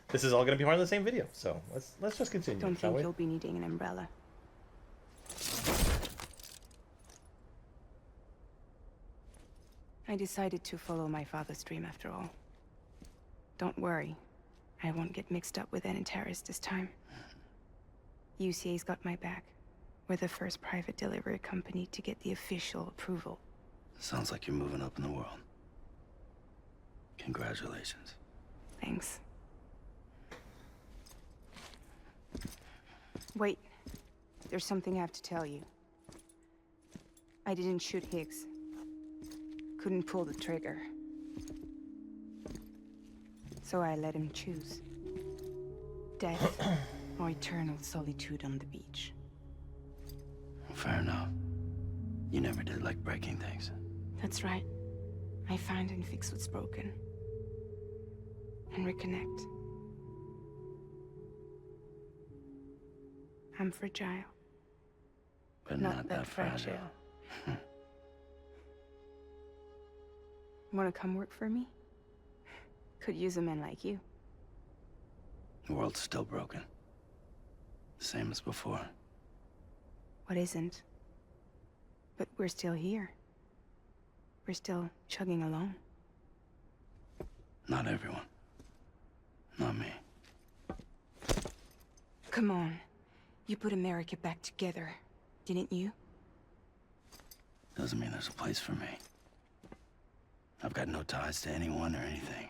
this is all going to be part of the same video. So let's just continue. Don't shall think we? you'll be needing an umbrella. I decided to follow my father's dream after all. Don't worry, I won't get mixed up with any terrorists this time. UCA's got my back. We're the first private delivery company to get the official approval. Sounds like you're moving up in the world. Congratulations. Thanks. Wait. There's something I have to tell you. I didn't shoot Higgs. Couldn't pull the trigger. So I let him choose. Death or eternal solitude on the beach. Fair enough. You never did like breaking things. That's right. I find and fix what's broken. And reconnect. I'm fragile. But not that fragile. Wanna come work for me? Could use a man like you. The world's still broken. Same as before. What isn't? But we're still here. We're still chugging along. Not everyone. Not me. Come on. You put America back together, didn't you? Doesn't mean there's a place for me. I've got no ties to anyone or anything.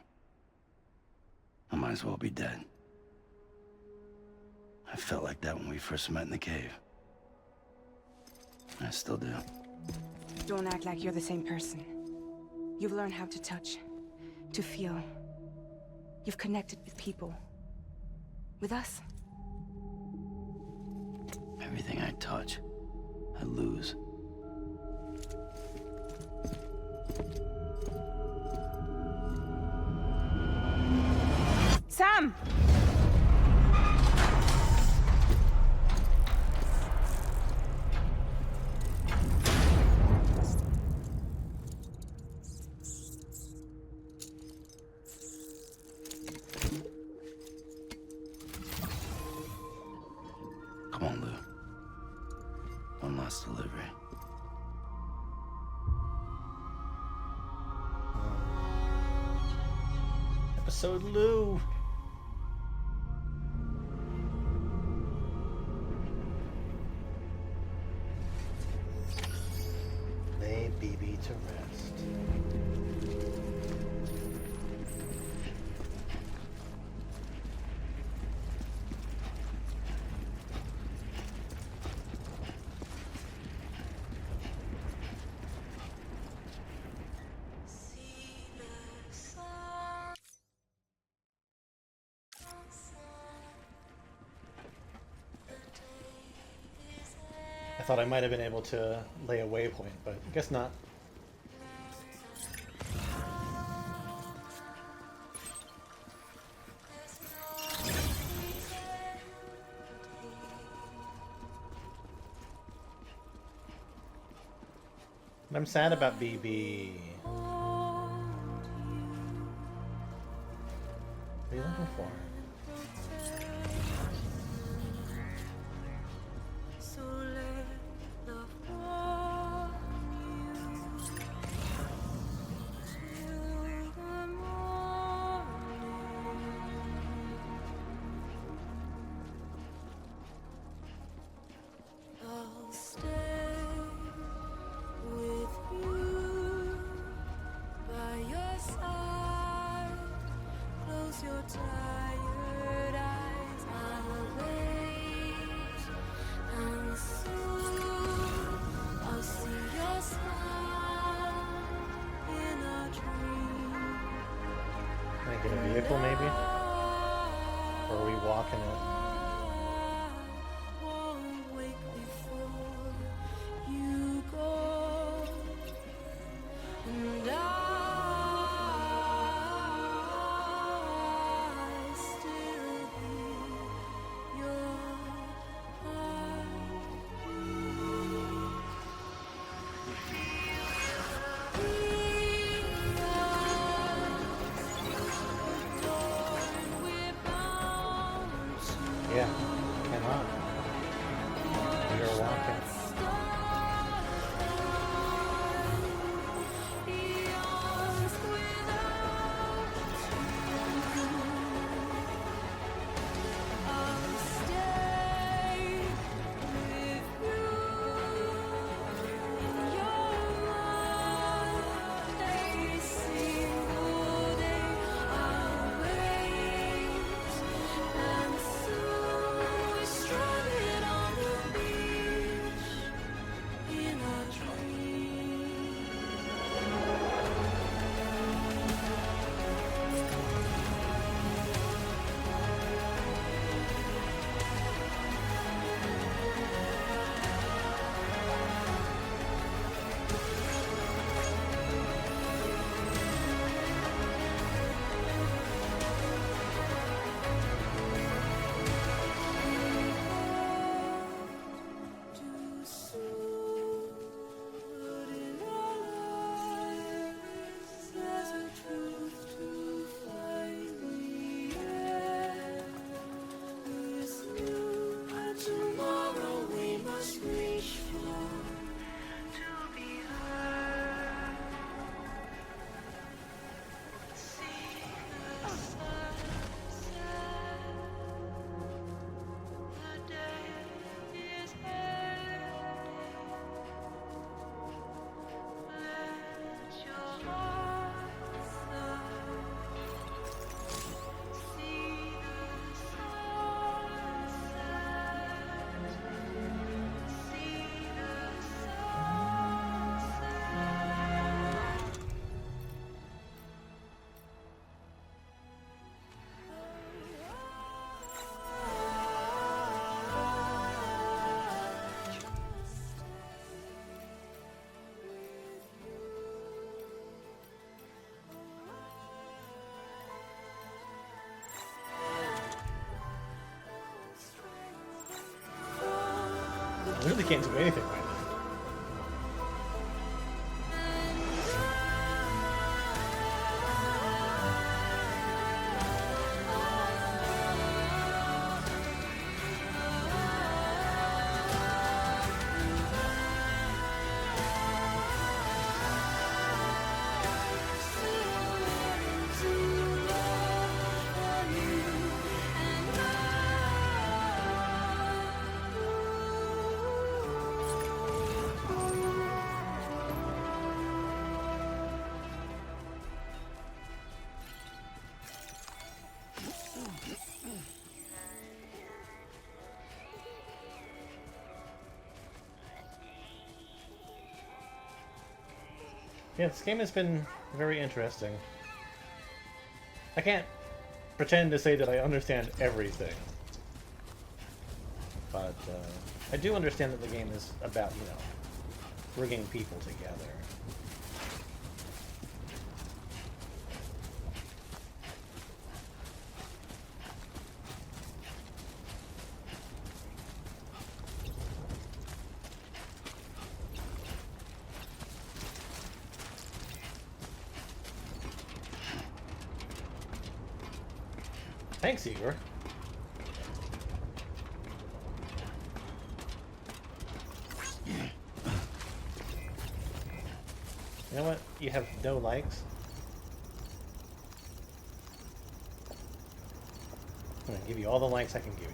I might as well be dead. I felt like that when we first met in the cave. I still do. Don't act like you're the same person. You've learned how to touch, to feel. You've connected with people. With us. Everything I touch, I lose. Sam! Come on, Lou. One last delivery. Episode Lou. Lay BB to rest. I thought I might have been able to lay a waypoint, but I guess not. I'm sad about BB. What are you looking for? So let love warm you till the morning. I'll stay with you by your side. Close your tired Like in a vehicle, maybe? Or are we walking it? Won't wake before you go, and I still hear your Yeah, cannot. We are walking. Tomorrow we must reach for to be heard. See the sunset. The day is ending. Let your heart see the sunset. See the I really can't do anything right now. Yeah, this game has been very interesting. I can't pretend to say that I understand everything. But I do understand that the game is about, you know, bringing people together. Thanks, Igor. You know what? You have no likes. I'm gonna give you all the likes I can give you.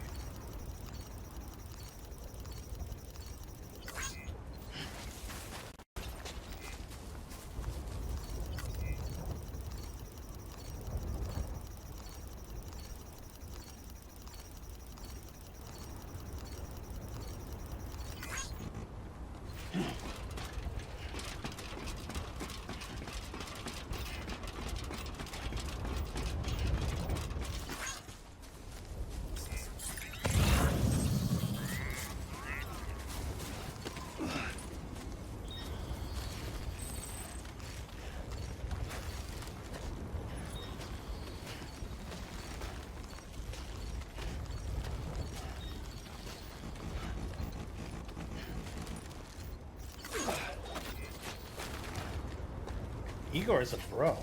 Igor is a bro.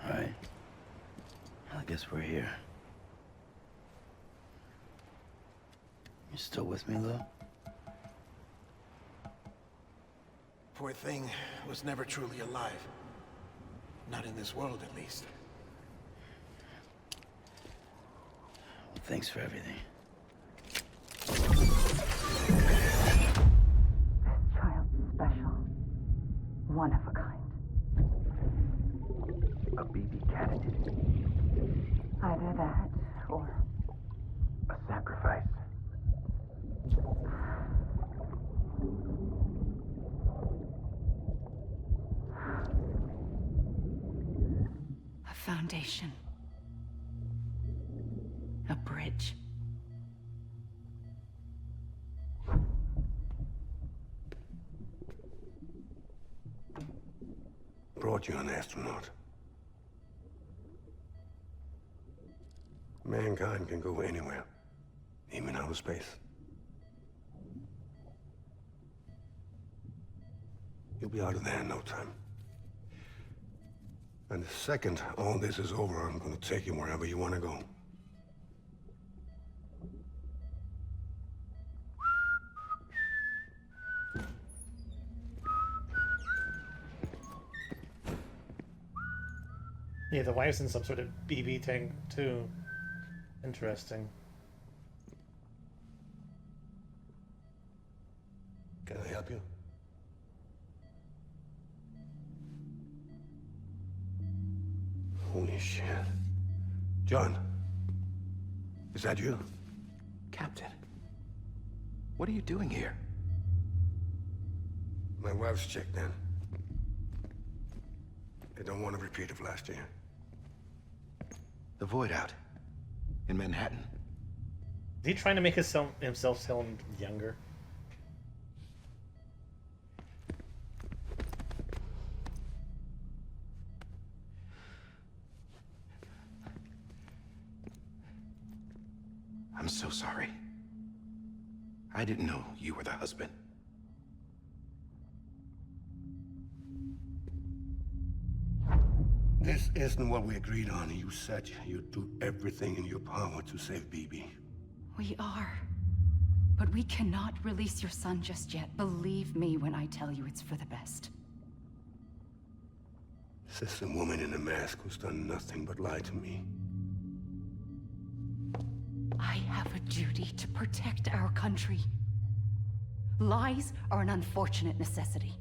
All right. I guess we're here. You still with me, Lil? Poor thing was never truly alive. Not in this world, at least. Well, thanks for everything. Child's special. One of a kind. A BB candidate. Either that, or A sacrifice. a foundation. A bridge. Brought you an astronaut. Mankind can go anywhere, even outer space. You'll be out of there in no time. And the second all this is over, I'm gonna take you wherever you want to go. Yeah, the wife's in some sort of BB tank too. Interesting. Can I help you? Holy shit. John, is that you? Captain, what are you doing here? My wife's checked in. They don't want a repeat of last year. The Void out in Manhattan. Is he trying to make himself sound younger? I'm so sorry. I didn't know you were the husband. This isn't what we agreed on. You said you'd do everything in your power to save BB. We are. But we cannot release your son just yet. Believe me when I tell you it's for the best. This is a woman in a mask who's done nothing but lie to me. I have a duty to protect our country. Lies are an unfortunate necessity.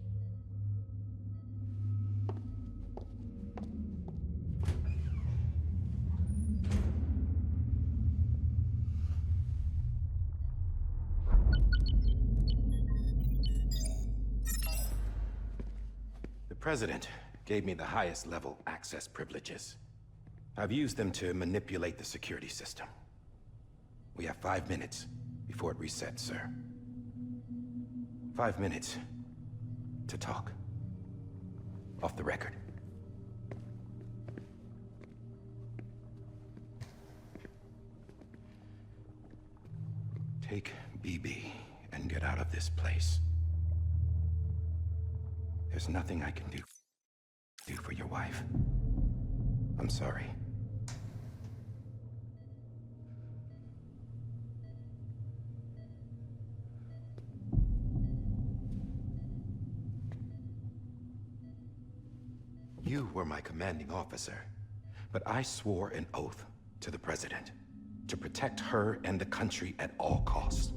The President gave me the highest level access privileges. I've used them to manipulate the security system. We have 5 minutes before it resets, sir. 5 minutes to talk. Off the record. Take BB and get out of this place. There's nothing I can do for your wife. I'm sorry. You were my commanding officer, but I swore an oath to the President. to protect her and the country at all costs.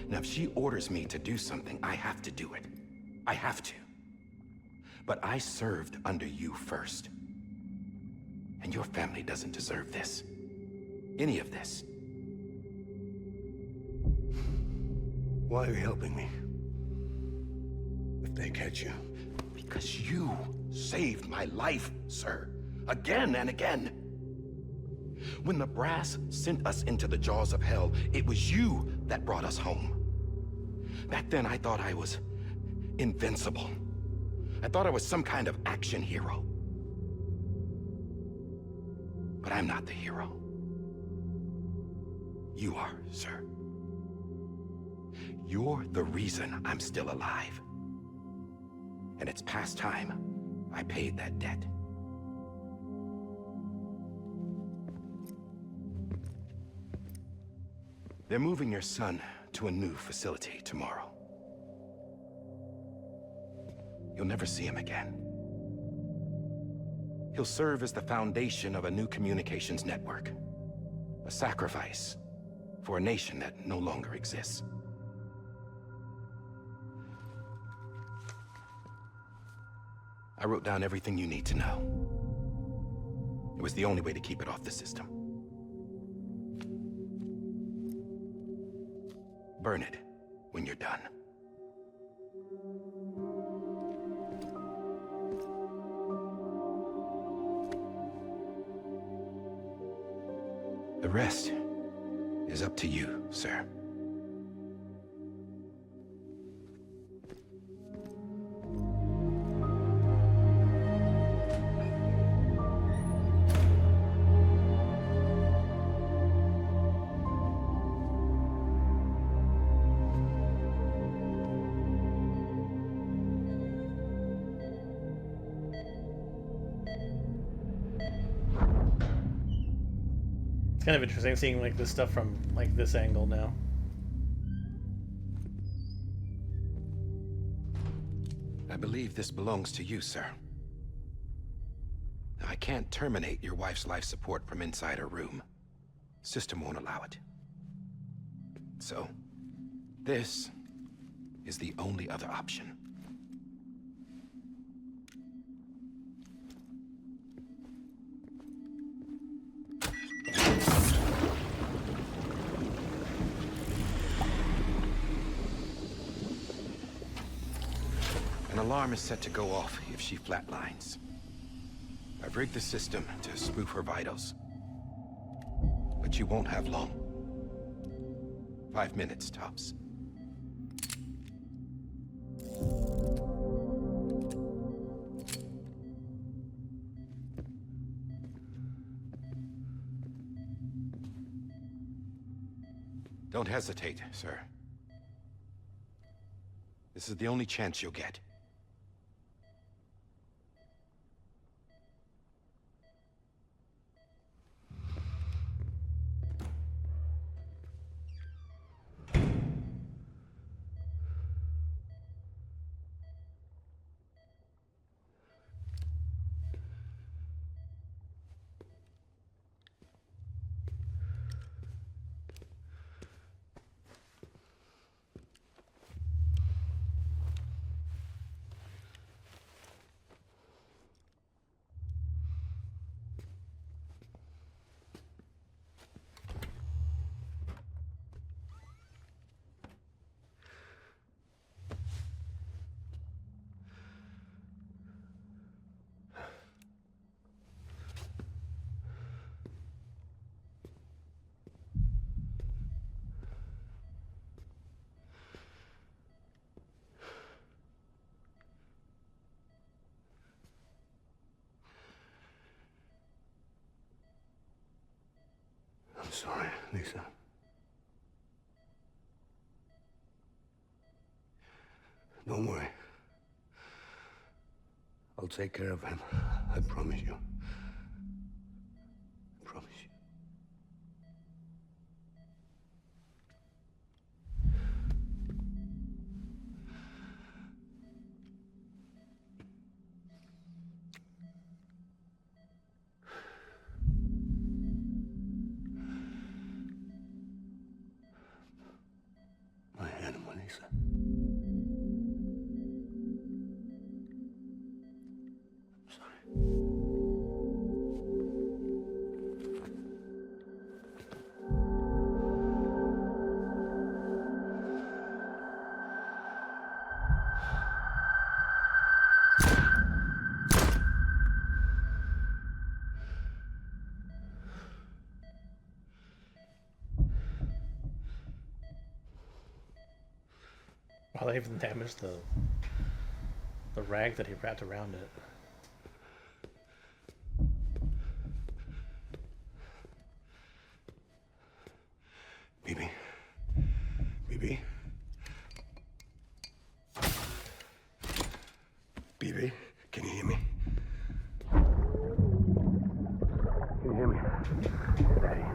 Now, if she orders me to do something, I have to do it. I have to. But I served under you first. And your family doesn't deserve this. Any of this. Why are you helping me? If they catch you. Because you saved my life, sir. Again and again. When the brass sent us into the jaws of hell, it was you that brought us home. Back then, I thought I was invincible. I thought I was some kind of action hero. But I'm not the hero. You are, sir. You're the reason I'm still alive. And it's past time I paid that debt. They're moving your son to a new facility tomorrow. You'll never see him again. He'll serve as the foundation of a new communications network. A sacrifice for a nation that no longer exists. I wrote down everything you need to know. It was the only way to keep it off the system. Burn it when you're done. The rest is up to you, sir. It's kind of interesting seeing like this stuff from like this angle now. I believe this belongs to you, sir. Now, I can't terminate your wife's life support from inside her room. System won't allow it. So, this is the only other option. An alarm is set to go off if she flatlines. I've rigged the system to spoof her vitals. But you won't have long. 5 minutes, tops. Don't hesitate, sir. This is the only chance you'll get. I'm sorry, Lisa. Don't worry. I'll take care of him. I promise you. I promise you. Well, they even damaged the rag that he wrapped around it. BB? BB? BB? Can you hear me? Can you hear me? Daddy.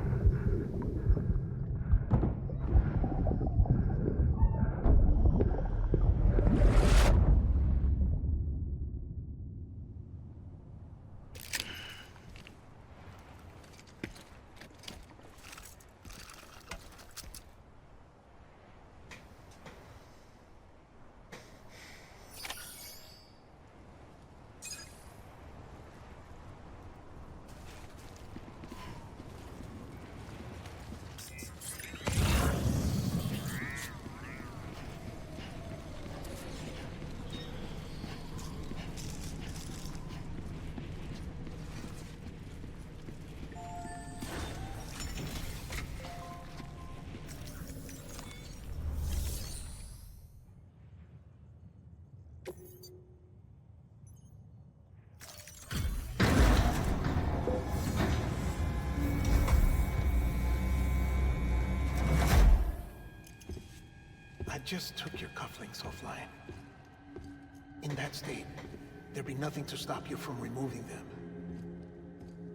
I just took your cufflinks offline. In that state, there'd be nothing to stop you from removing them.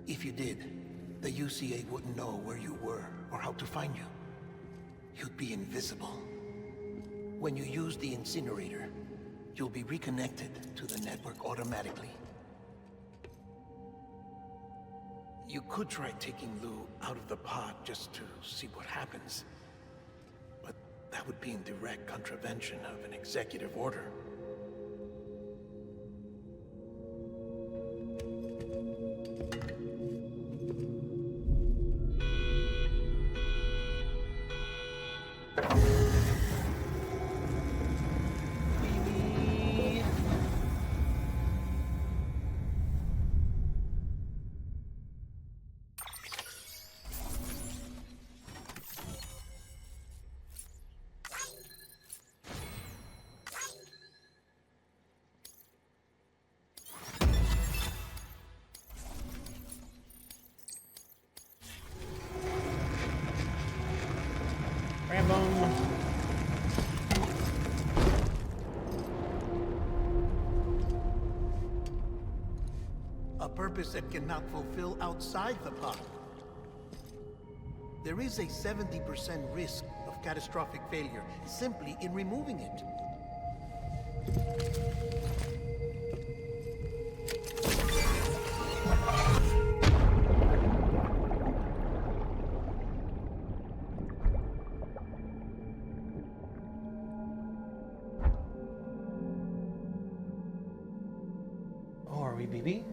If you did, the UCA wouldn't know where you were or how to find you. You'd be invisible. When you use the incinerator, you'll be reconnected to the network automatically. You could try taking Lou out of the pod just to see what happens. But that would be in direct contravention of an executive order. A purpose that cannot fulfill outside the pod. There is a 70% risk of catastrophic failure simply in removing it. Oh, are we BB?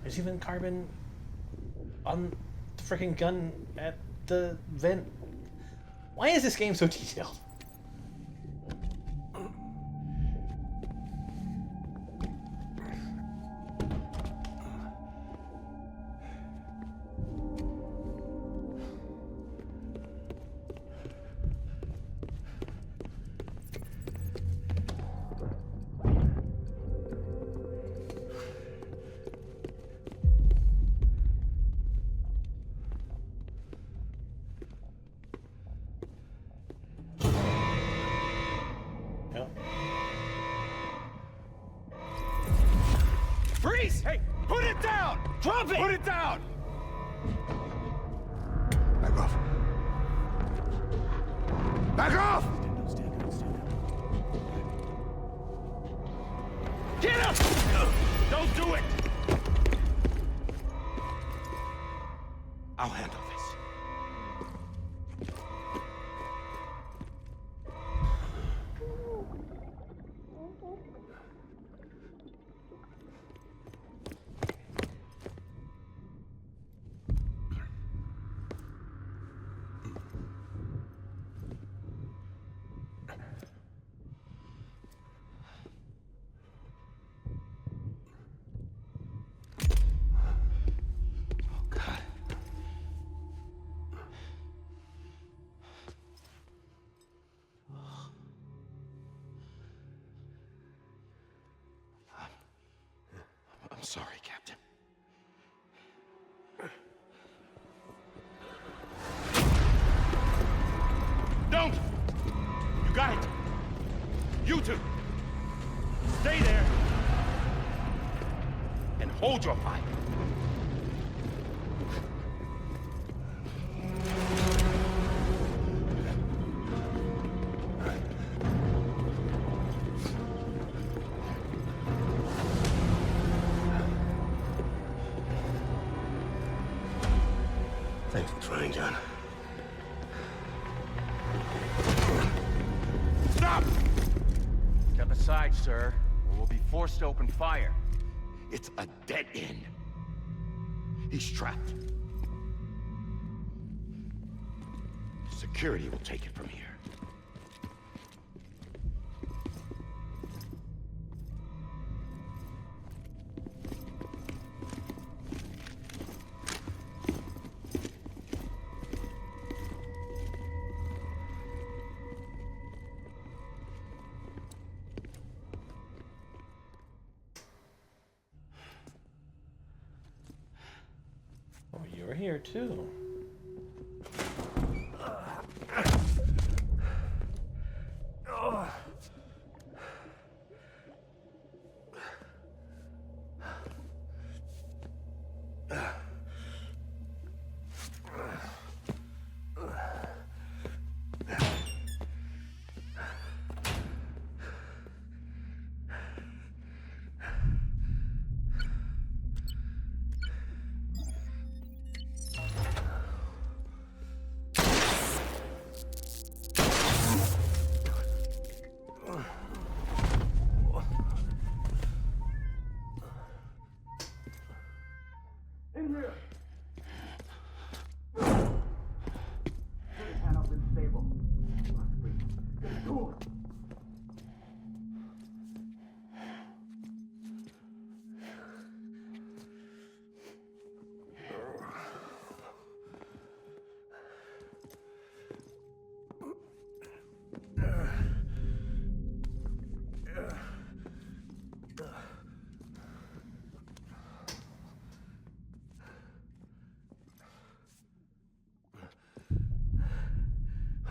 There's even carbon on the freaking gun at the vent. Why is this game so detailed? Please! Hey, put it down! Drop it! Put it down! Back off. Back off! Get him! Don't do it! I'll handle this. I'm sorry, Captain. Don't! You got it! You two! Stay there! And hold your fire! Thanks for trying, John. Stop! Step aside, sir, or we'll be forced to open fire. It's a dead end. He's trapped. Security will take it from here. Oh, you're here too.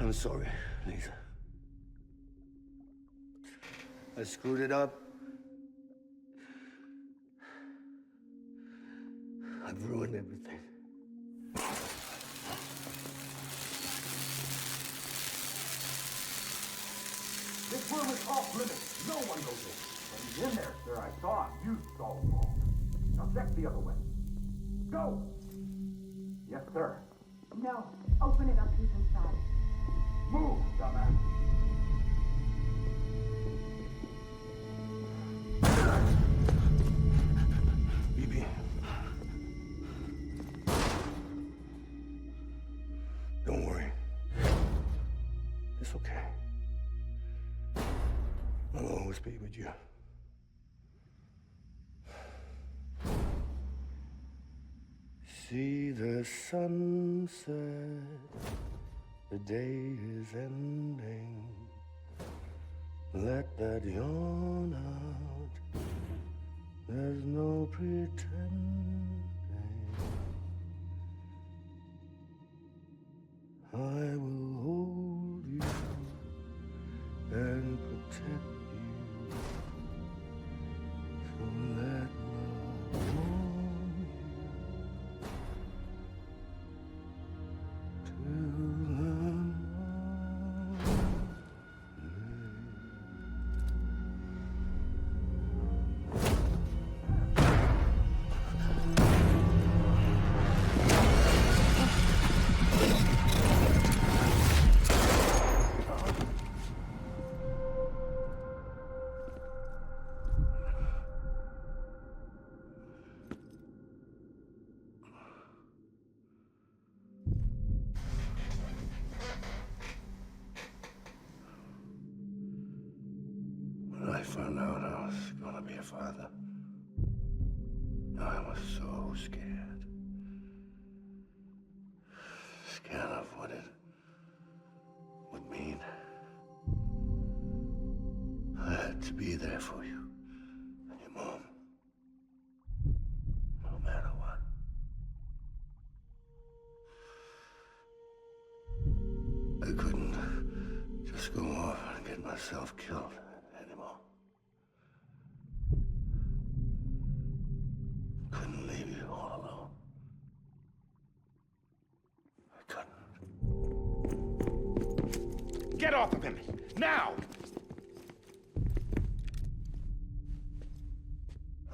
I'm sorry, Lisa. I screwed it up. I've ruined everything. This room is off limits. No one goes in. When he's in there, sir, I saw him. You saw him all. Now check the other way. Go! Yes, sir. No. Open it up. He's inside. Move, dumbass. BB. Don't worry. It's okay. I'll always be with you. See the sunset, the day is ending. Let that yawn out, there's no pretending. I will hold you and protect you. So let love I found out I was gonna be a father, I was so scared. Scared of what it would mean. I had to be there for you and your mom, no matter what. I couldn't just go off and get myself killed anymore. Couldn't leave you all alone. I couldn't. Get off of him! Now!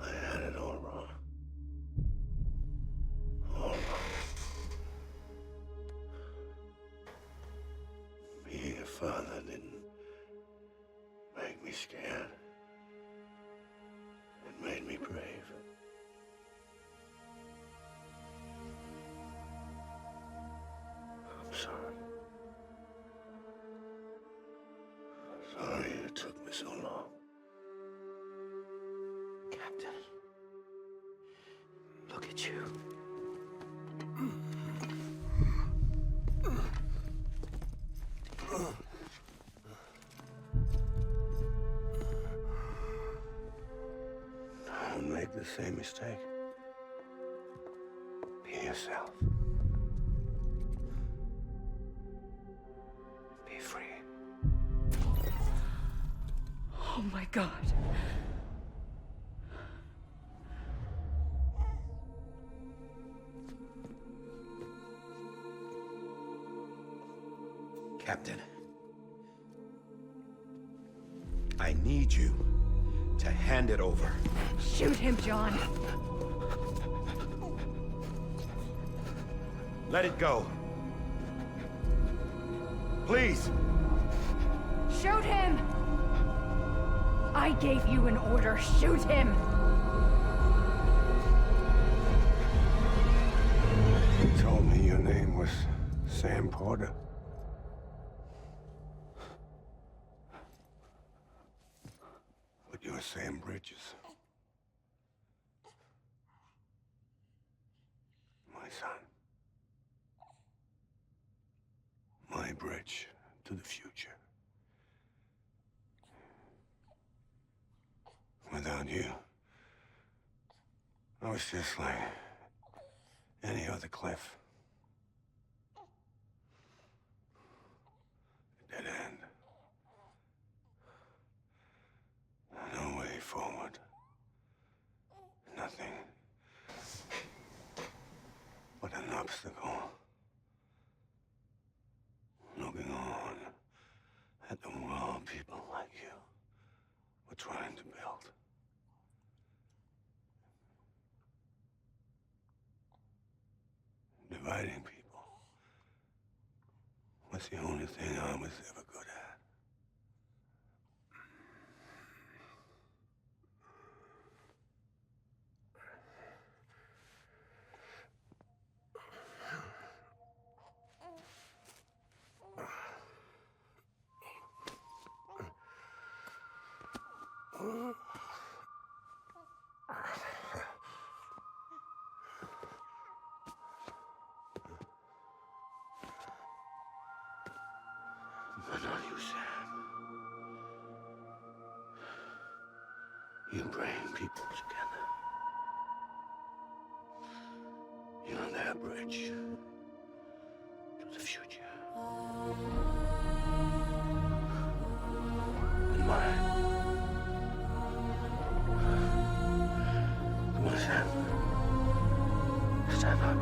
I had it all wrong. All wrong. Being a father didn't make me scared. It made me brave. I'm sorry. Sorry it took me so long. Captain, look at you. Don't make the same mistake. Be yourself. Be free. Oh my God. Captain, I need you to hand it over. Shoot him, John. Let it go. Please. Shoot him! I gave you an order. Shoot him! You told me your name was Sam Porter. But you're Sam Bridges. My son. My bridge to the future. Without you, I was just like any other Cliff. A dead end. No way forward. Nothing but an obstacle. Looking on at the world people like you were trying to build. Dividing people was the only thing I was ever good at. But not you, Sam. You bring people together. You're their bridge to the future. And mine. Come on, Sam. Stand up.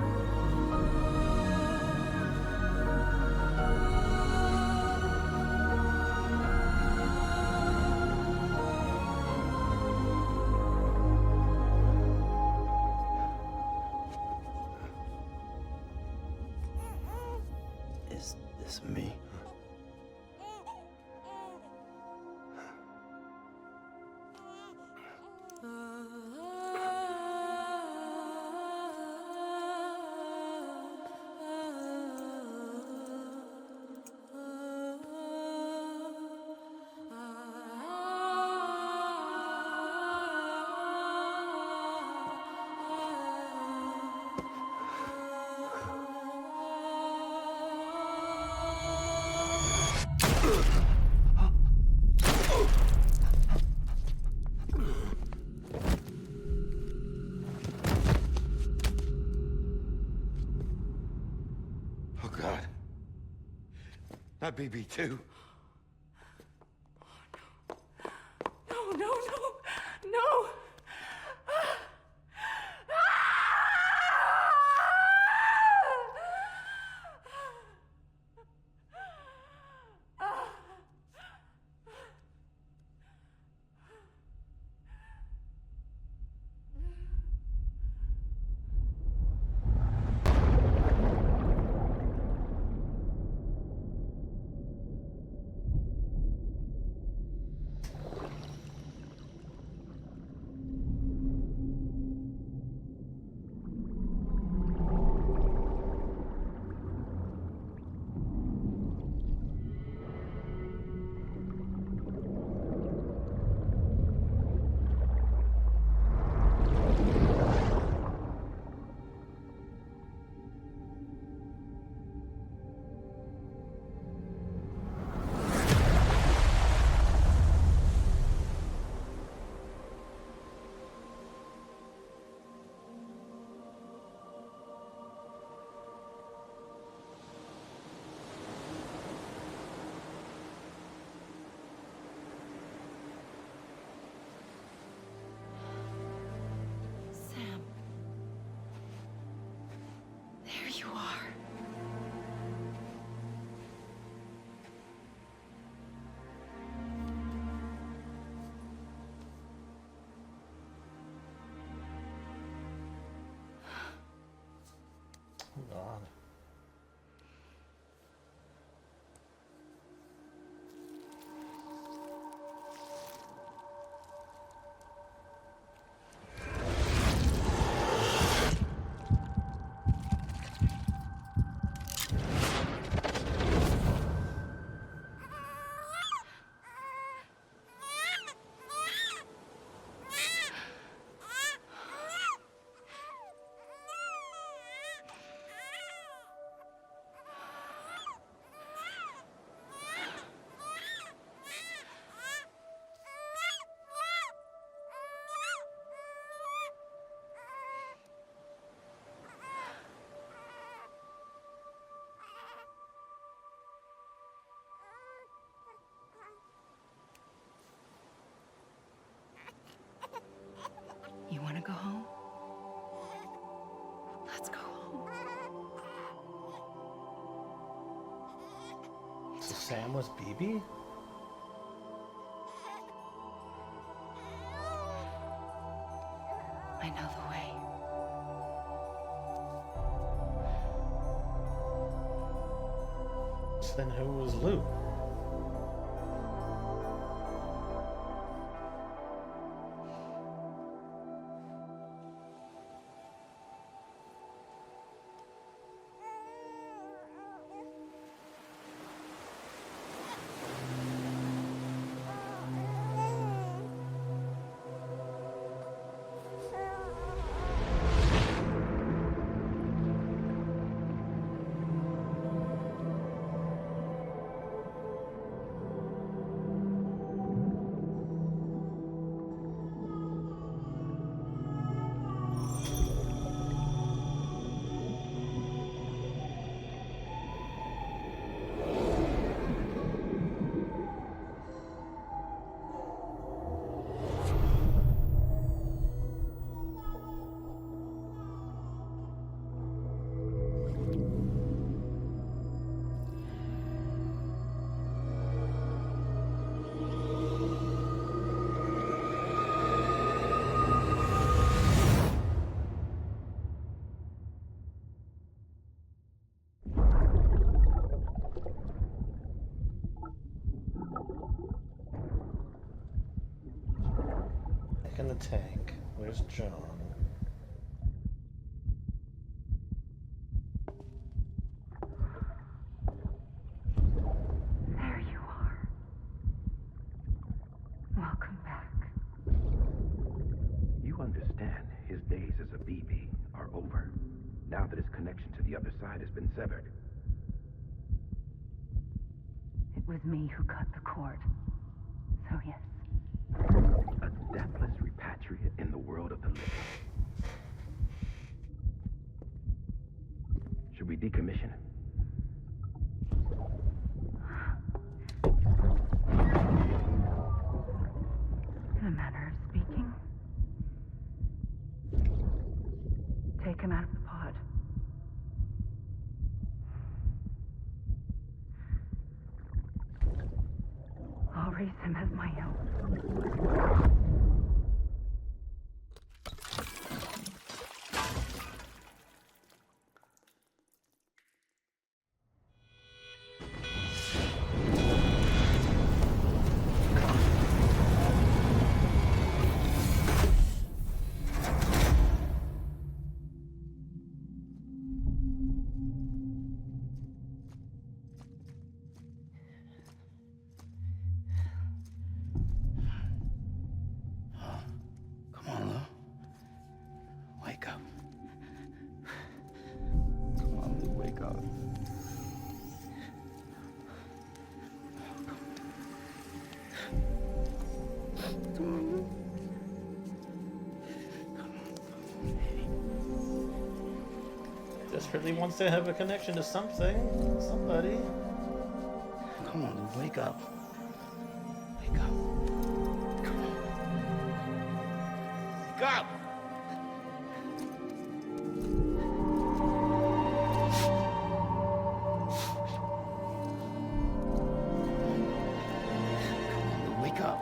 Not BB too. No, no, no, no! Sam. There you are. Hold on. You want to go home? Let's go home. So Sam was BB? I know the way. So then who was Luke? Back in the tank. Where's John? There you are. Welcome back. You understand his days as a BB are over, now that his connection to the other side has been severed. It was me who cut the cord. So yes. A deathless repatriate in the world of the living. Should we decommission it? my own. Come on, Lou. Wake up. Come on, Lou, wake up. Come on, Lou. Desperately wants to have a connection to something, somebody. Come on, Lou, wake up. Wake up. Come on. Wake up! Come on, Lou, wake up.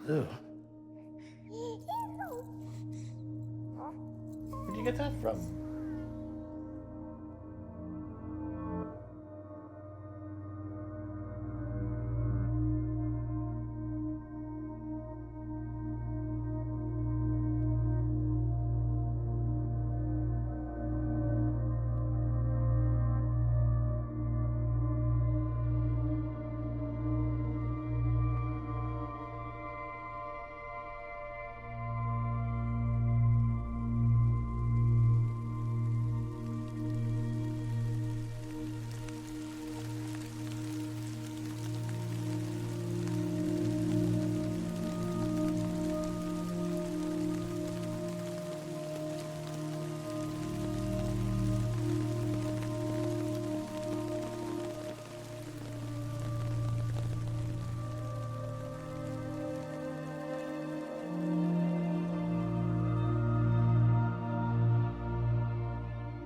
Lou. Where'd you get that from?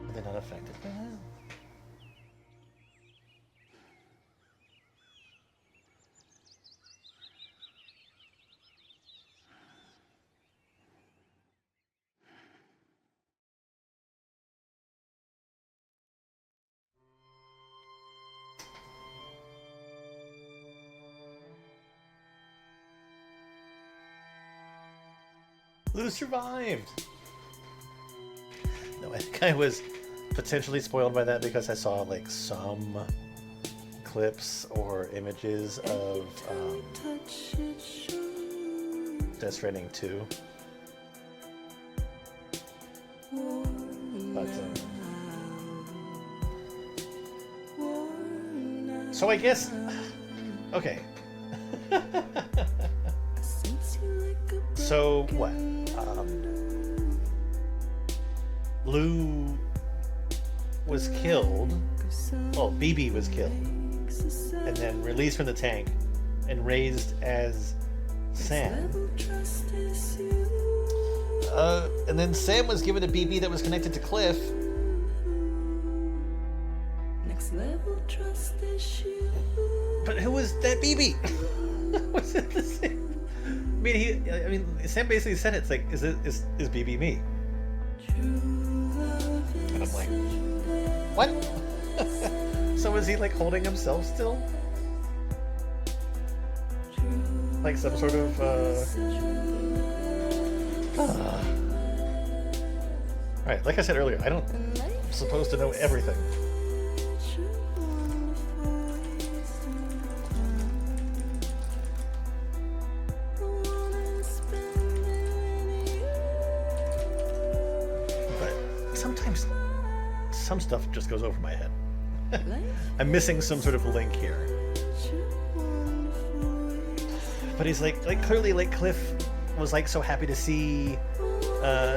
Are they not affected by that? Lou survived! No, I think I was potentially spoiled by that because I saw like some clips or images of Death Stranding 2. But so I guess okay. So what? Lou was killed. Well, BB was killed, and then released from the tank and raised as Sam. And then Sam was given a BB that was connected to Cliff. But who was that BB? Was it the same? I mean, Sam basically said it's like, is BB me? And I'm like, what? So is he like holding himself still? Like some sort of Right, like I said earlier, I'm supposed to know everything. some stuff just goes over my head. I'm missing some sort of link here. But he's like clearly, like, Cliff was like so happy to see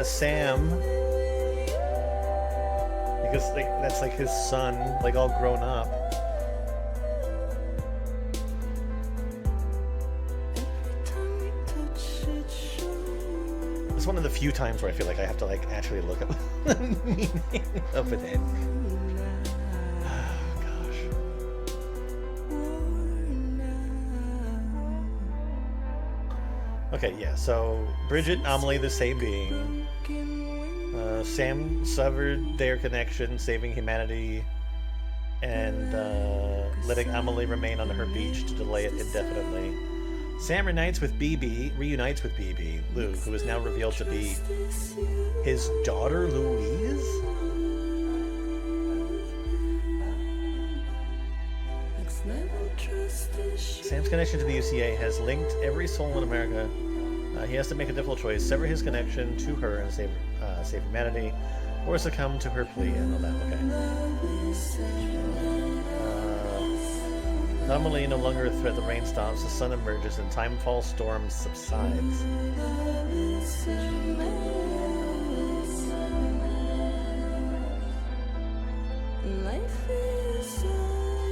Sam, because like that's like his son, like all grown up. It's one of the few times where I feel like I have to like actually look up the meaning of an ending. Oh, gosh. Okay, yeah, so Bridget, Amelie, the same being. Sam severed their connection, saving humanity, and letting Amelie remain on her beach to delay it indefinitely. Sam reunites with BB, Lou, who is now revealed to be his daughter, Louise? Sam's connection to the UCA has linked every soul in America. He has to make a difficult choice: sever his connection to her and save humanity, or succumb to her plea and all that. Okay. Anomaly no longer a threat. The rain stops, the sun emerges, and timefall storm subsides.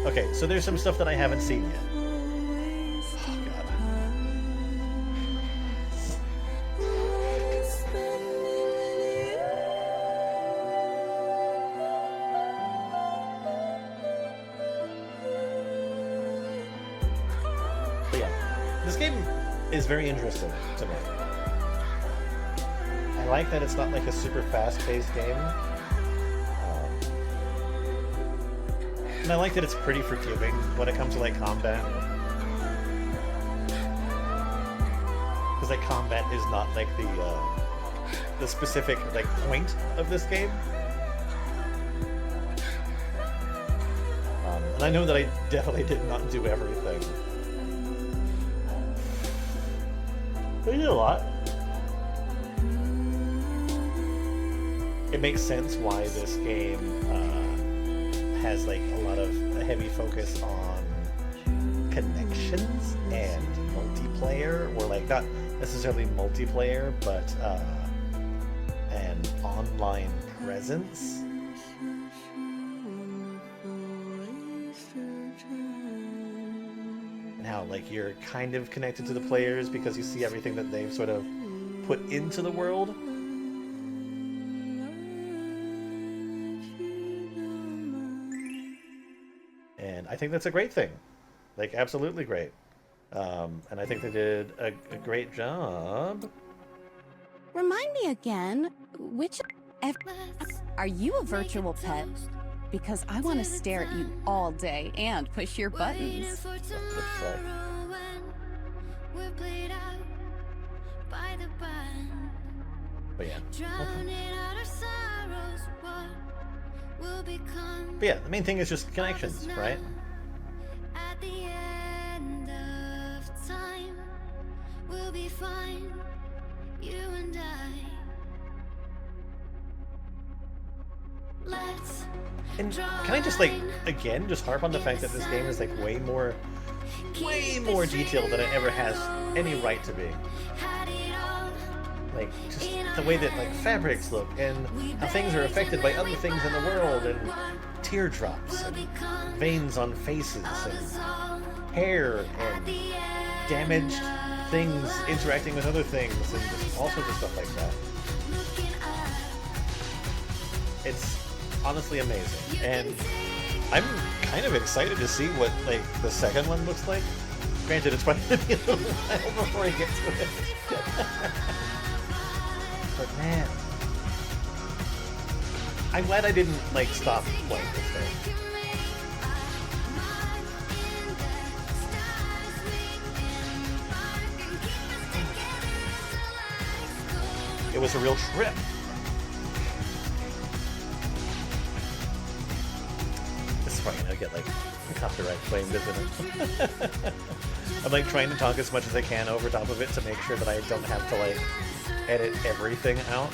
Okay, so there's some stuff that I haven't seen yet. Oh, God. But yeah, this game is very interesting to me. I like that it's not like a super fast-paced game. And I like that it's pretty forgiving when it comes to like combat. Because like combat is not like the specific like point of this game. And I know that I definitely did not do everything. But I did a lot. It makes sense why this game has like a lot of a heavy focus on connections and multiplayer, or like not necessarily multiplayer, but an online presence. And how like you're kind of connected to the players because you see everything that they've sort of put into the world. I think that's a great thing, like absolutely great, and I think they did a great job. Remind me again, are you a virtual pet? Because I want to stare at you all day and push your buttons. But yeah. But yeah, the main thing is just connections, right? At the end of time, we'll be fine, you and I. Let's and can I just like again just harp on the fact that this game is like way more detailed than it ever has any right to be. Like just the way that like fabrics look and how things are affected by other things in the world, and teardrops and veins on faces and hair and damaged things interacting with other things and just all sorts of stuff like that. It's honestly amazing, and I'm kind of excited to see what like the second one looks like. Granted, it's probably gonna be a little while before I get to it. But man, I'm glad I didn't like stop playing this game. It was a real trip. This is probably gonna get like copyright claimed, isn't it? I'm like trying to talk as much as I can over top of it to make sure that I don't have to like edit everything out.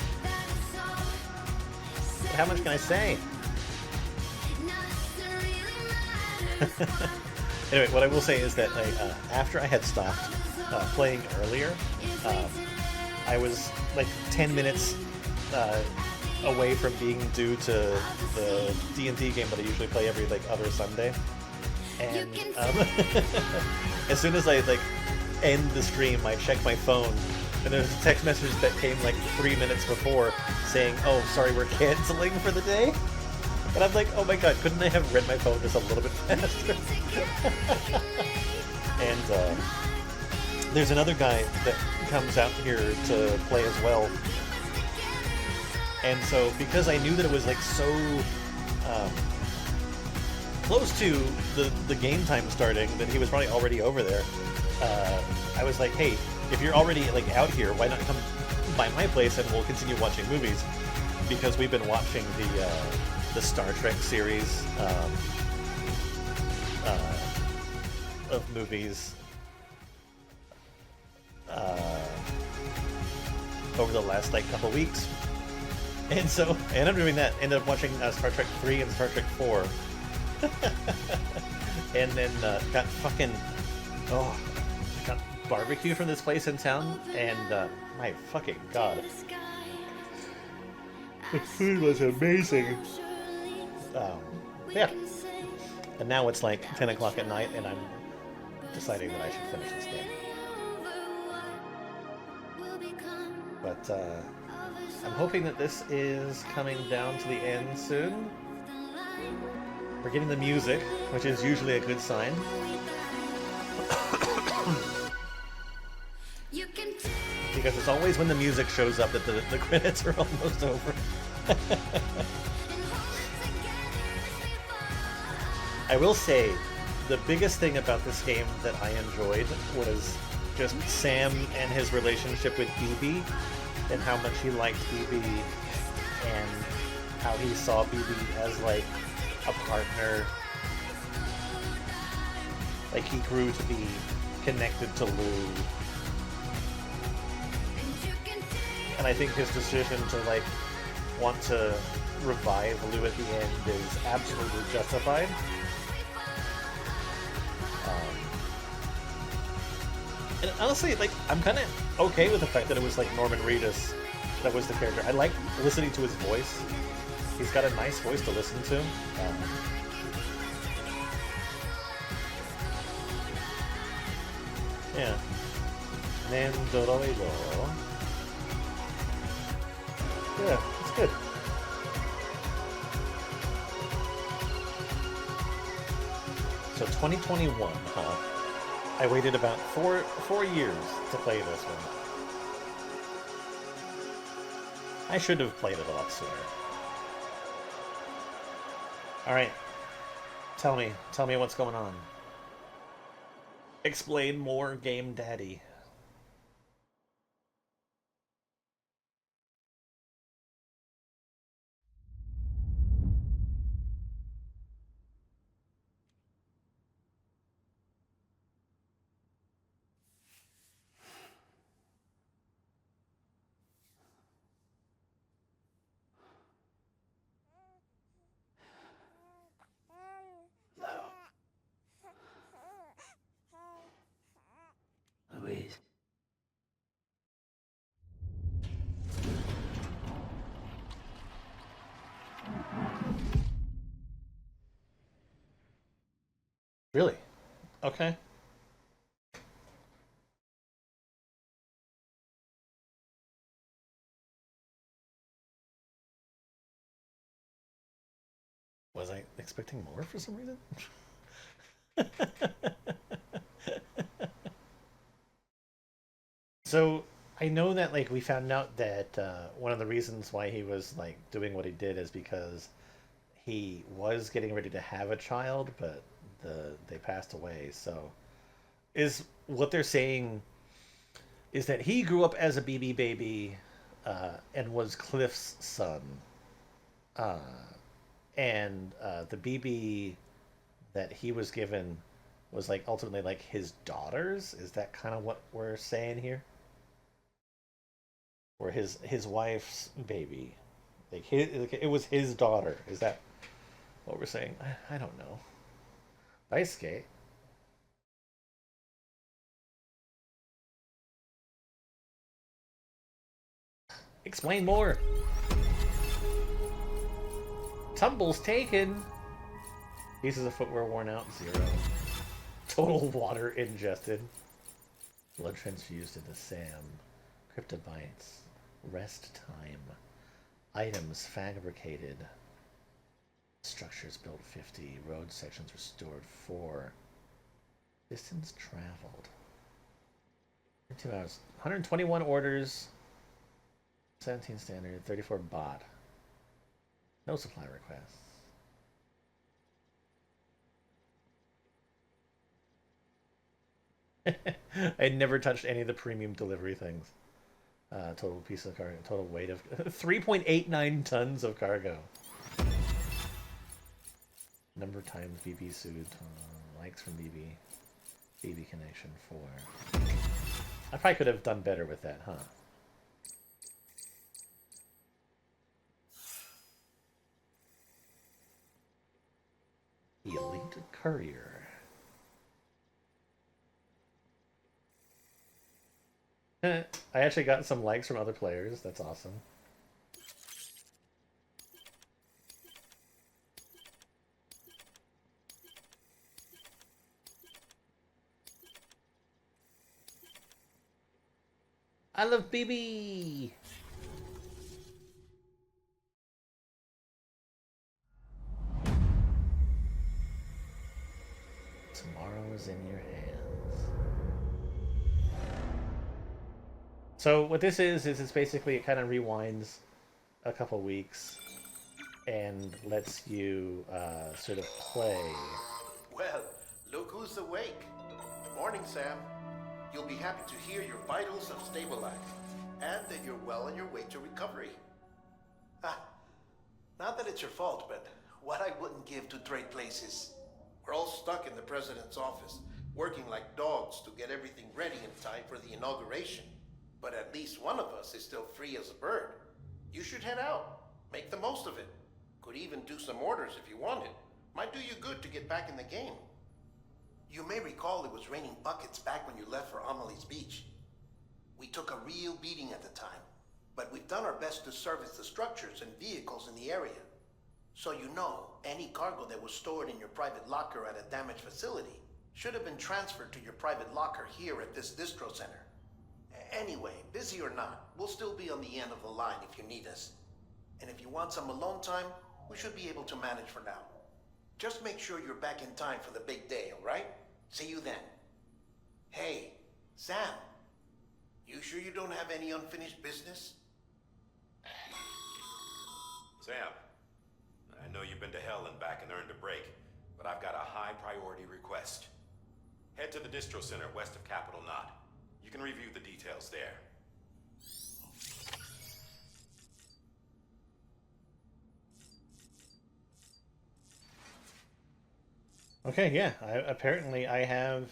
But how much can I say? Anyway, what I will say is that after I had stopped playing earlier, I was like 10 minutes away from being due to the D&D game that I usually play every like other Sunday. And as soon as I like end the stream, I check my phone, and there's a text message that came like 3 minutes before saying, "Oh, sorry, we're canceling for the day." And I'm like, "Oh my god, couldn't I have read my phone just a little bit faster?" And there's another guy that comes out here to play as well. And so, because I knew that it was like so close to the game time starting, that he was probably already over there, I was like, hey, if you're already like out here, why not come by my place and we'll continue watching movies? Because we've been watching the Star Trek series of movies over the last like couple weeks. And so I ended up doing that. Ended up watching Star Trek 3 and Star Trek 4. And then got fucking... Oh, got barbecue from this place in town. And my fucking god. The food was amazing. Yeah. And now it's like 10 o'clock at night and I'm deciding that I should finish this game. But I'm hoping that this is coming down to the end soon. We're getting the music, which is usually a good sign. Because it's always when the music shows up that the credits are almost over. I will say, the biggest thing about this game that I enjoyed was just Sam and his relationship with BB, and how much he liked BB, and how he saw BB as like a partner. Like he grew to be connected to Lou. And I think his decision to like want to revive Lou at the end is absolutely justified. And honestly, like, I'm kind of okay with the fact that it was like Norman Reedus that was the character. I like listening to his voice. He's got a nice voice to listen to. Yeah. Nandoroido. Yeah, it's good. So 2021, huh? I waited about four years to play this one. I should have played it a lot sooner. Alright. Tell me what's going on. Explain more, Game Daddy. Louise. Really? Okay. Was I expecting more for some reason? So I know that like we found out that one of the reasons why he was like doing what he did is because he was getting ready to have a child, but they passed away. So is what they're saying is that he grew up as a BB baby and was Cliff's son. And the BB that he was given was like ultimately like his daughter's. Is that kind of what we're saying here? Or his wife's baby, like it was his daughter. Is that what we're saying? I don't know. Ice skate. Explain more. Tumbles taken. Pieces of footwear worn out, 0. Total water ingested. Blood transfused into Sam. Cryptobites. Rest time. Items fabricated. Structures built 50. Road sections restored 4. Distance traveled. 2 hours. 121 orders. 17 standard. 34 bot. No supply requests. I never touched any of the premium delivery things. Total piece of cargo. Total weight of 3.89 tons of cargo. Number of times BB sued. Likes from BB. BB connection 4. I probably could have done better with that, huh? Elite Courier. I actually got some likes from other players. That's awesome. I love BB! Tomorrow is in your hands. So what this is it's basically, it kind of rewinds a couple weeks and lets you sort of play. Well, look who's awake. Good morning, Sam. You'll be happy to hear your vitals have stabilized, and that you're well on your way to recovery. Not that it's your fault, but what I wouldn't give to trade places. We're all stuck in the president's office, working like dogs to get everything ready in time for the inauguration. But at least one of us is still free as a bird. You should head out. Make the most of it. Could even do some orders if you wanted. Might do you good to get back in the game. You may recall it was raining buckets back when you left for Amelie's Beach. We took a real beating at the time, but we've done our best to service the structures and vehicles in the area. So you know, any cargo that was stored in your private locker at a damaged facility should have been transferred to your private locker here at this distro center. Anyway, busy or not, we'll still be on the end of the line if you need us. And if you want some alone time, we should be able to manage for now. Just make sure you're back in time for the big day, all right? See you then. Hey, Sam. You sure you don't have any unfinished business? Sam, I know you've been to hell and back and earned a break, but I've got a high priority request. Head to the distro center west of Capital Knot. You can review the details there. Okay, yeah. Apparently I have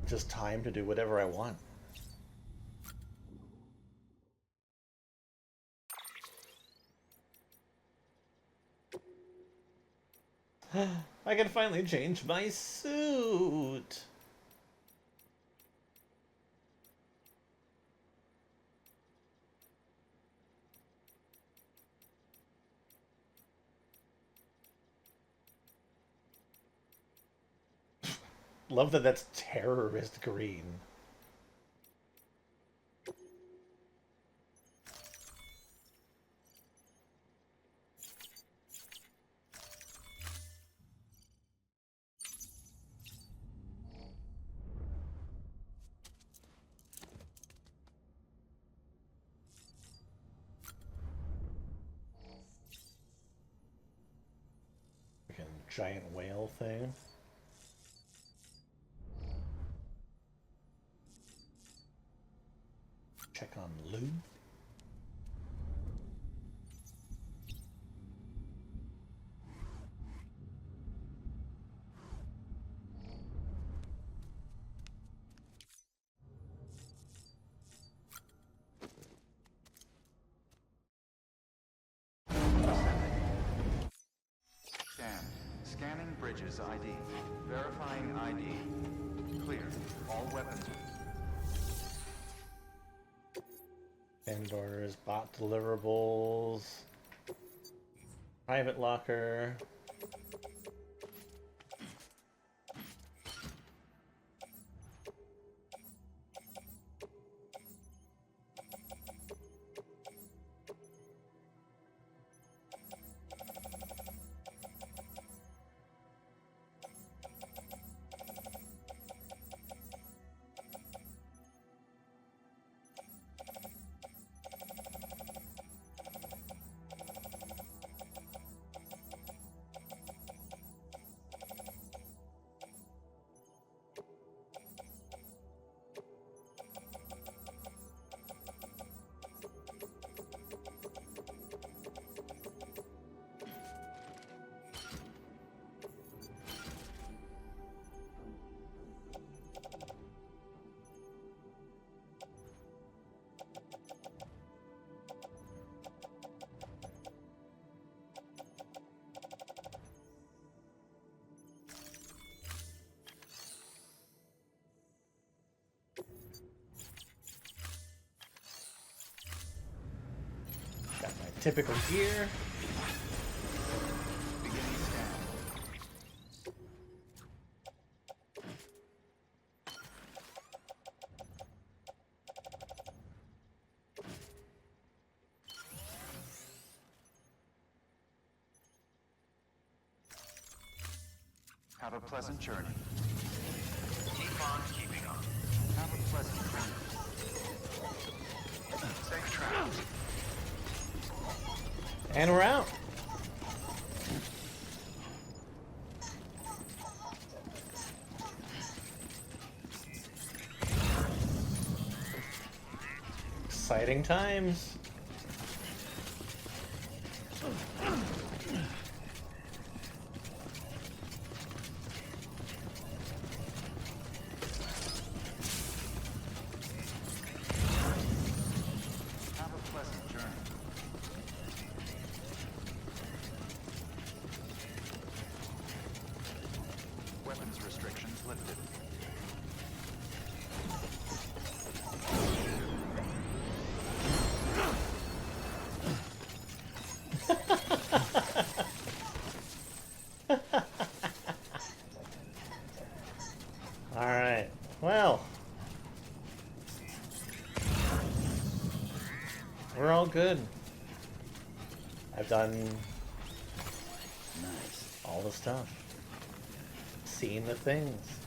just time to do whatever I want. I can finally change my suit. Love that that's terrorist green. Freaking giant whale thing. Check on Lou. Scan Bridges ID. Verifying ID. Clear. All weapons. Vendors, bot deliverables, private locker. Got my typical gear. Have a pleasant journey. Keep on keeping on. Have a pleasant journey. Safe travels. And we're out. Exciting times. Have a pleasant journey. Weapons restrictions lifted. All right. Well, we're all good. I've done all the stuff. Seen the things.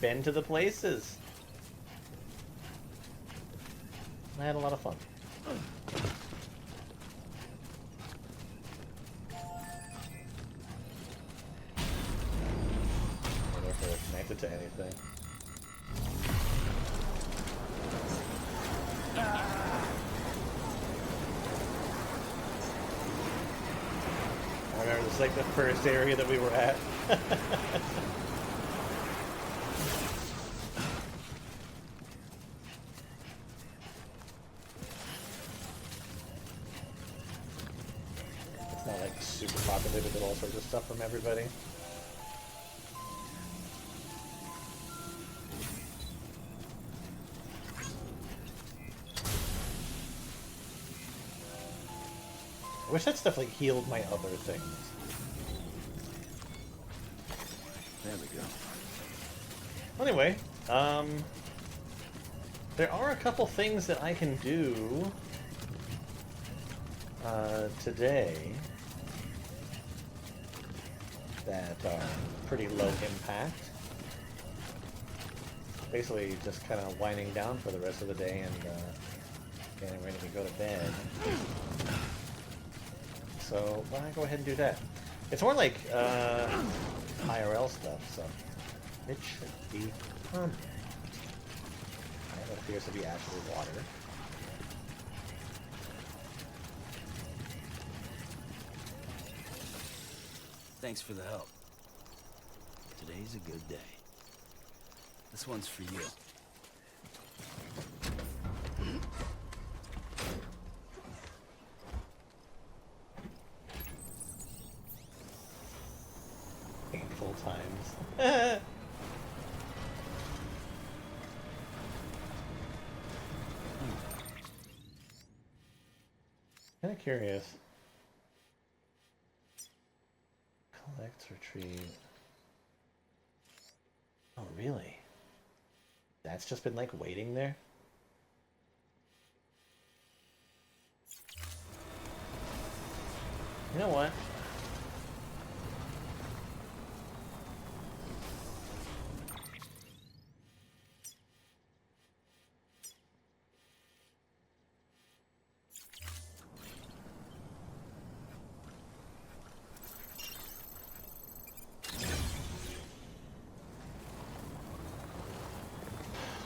Been to the places. I had a lot of fun. I don't know if they're connected to anything. I remember this is like the first area that we were at. It's not like super populated with all sorts of stuff from everybody. I wish that stuff like healed my other things. There we go. Anyway, there are a couple things that I can do today that are pretty low impact. Basically just kind of winding down for the rest of the day and getting ready to go to bed. So why not go ahead and do that? It's more like IRL stuff, so it should be fun. What appears to be actually water. Thanks for the help. Today's a good day. This one's for you. Painful times. Kind of curious. Collect, retrieve. Oh, really? That's just been like waiting there? You know what?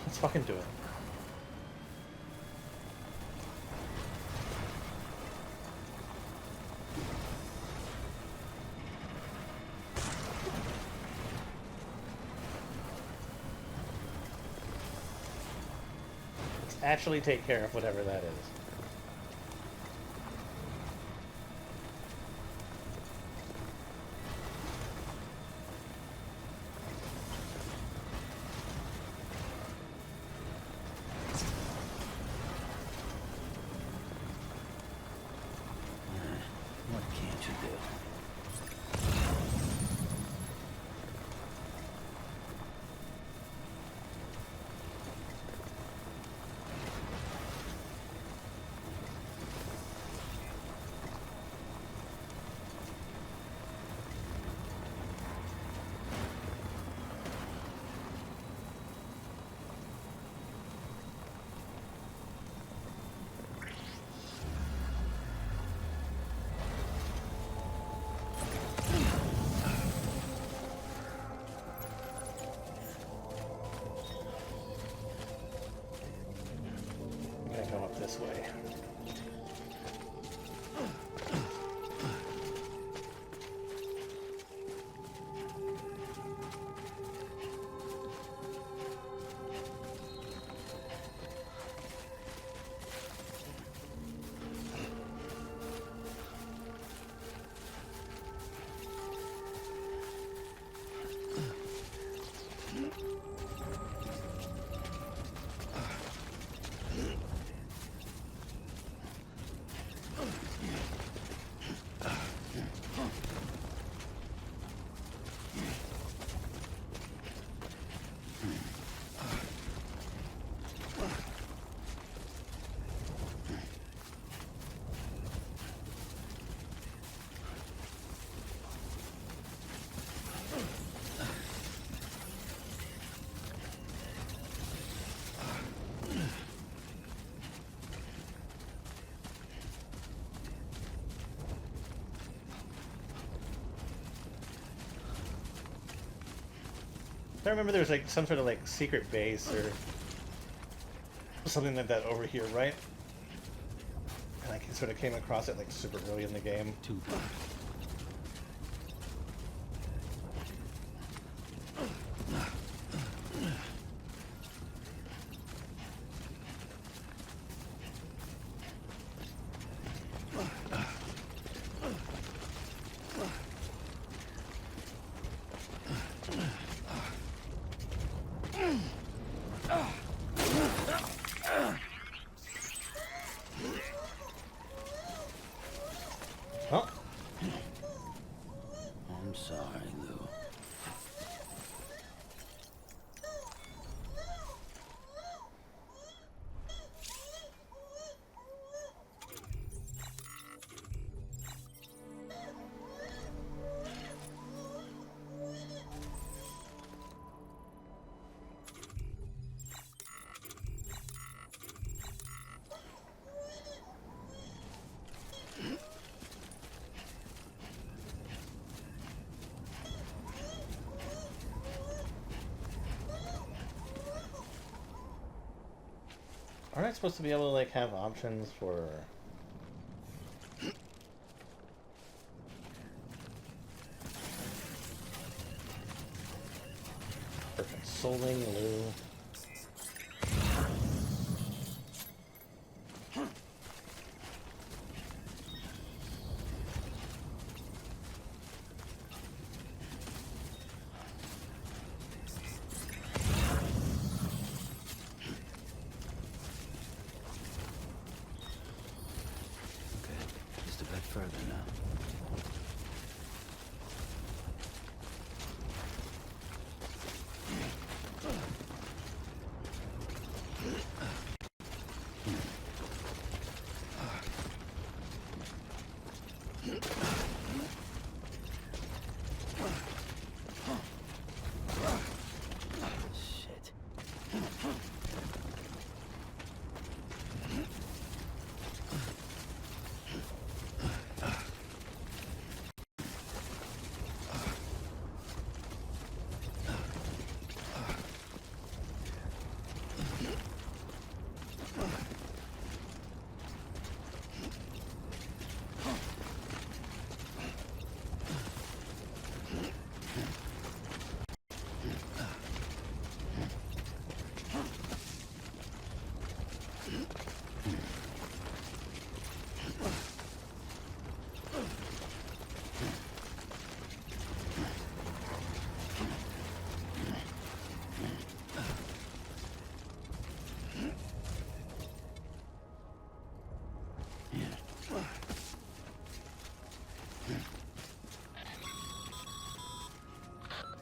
Let's fucking do it. Let's actually take care of whatever that is. What can't you do? I'm gonna go up this way. I remember there was like some sort of like secret base or something like that over here, right? And I sort of came across it like super early in the game. Too far. Oh. I'm sorry, Lou. Aren't I supposed to be able to like have options for consoling Lou?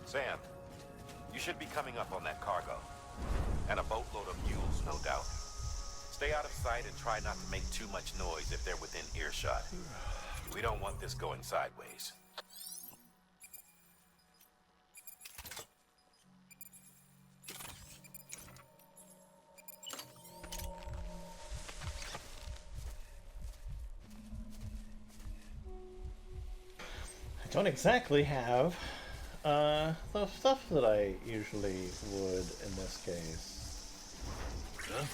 Sam, you should be coming up on that cargo. And a boatload of mules, no doubt. Stay out of sight and try not to make too much noise if they're within earshot. We don't want this going sideways. I don't exactly have the stuff that I usually would in this case. Huh?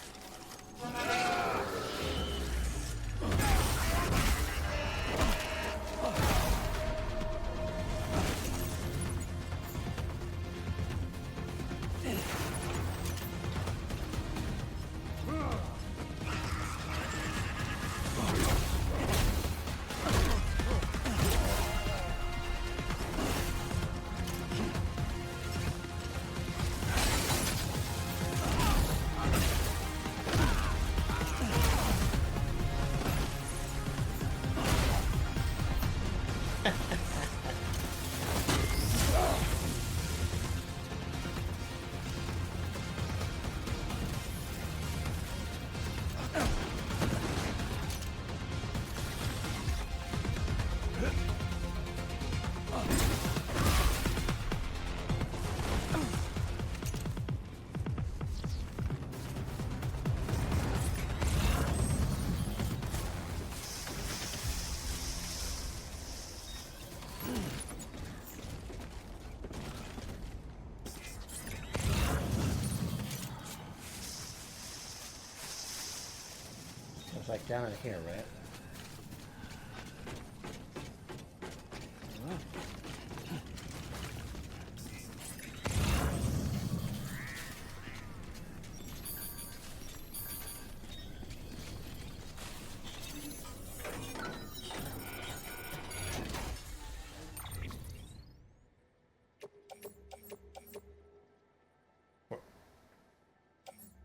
It's like down in here, right?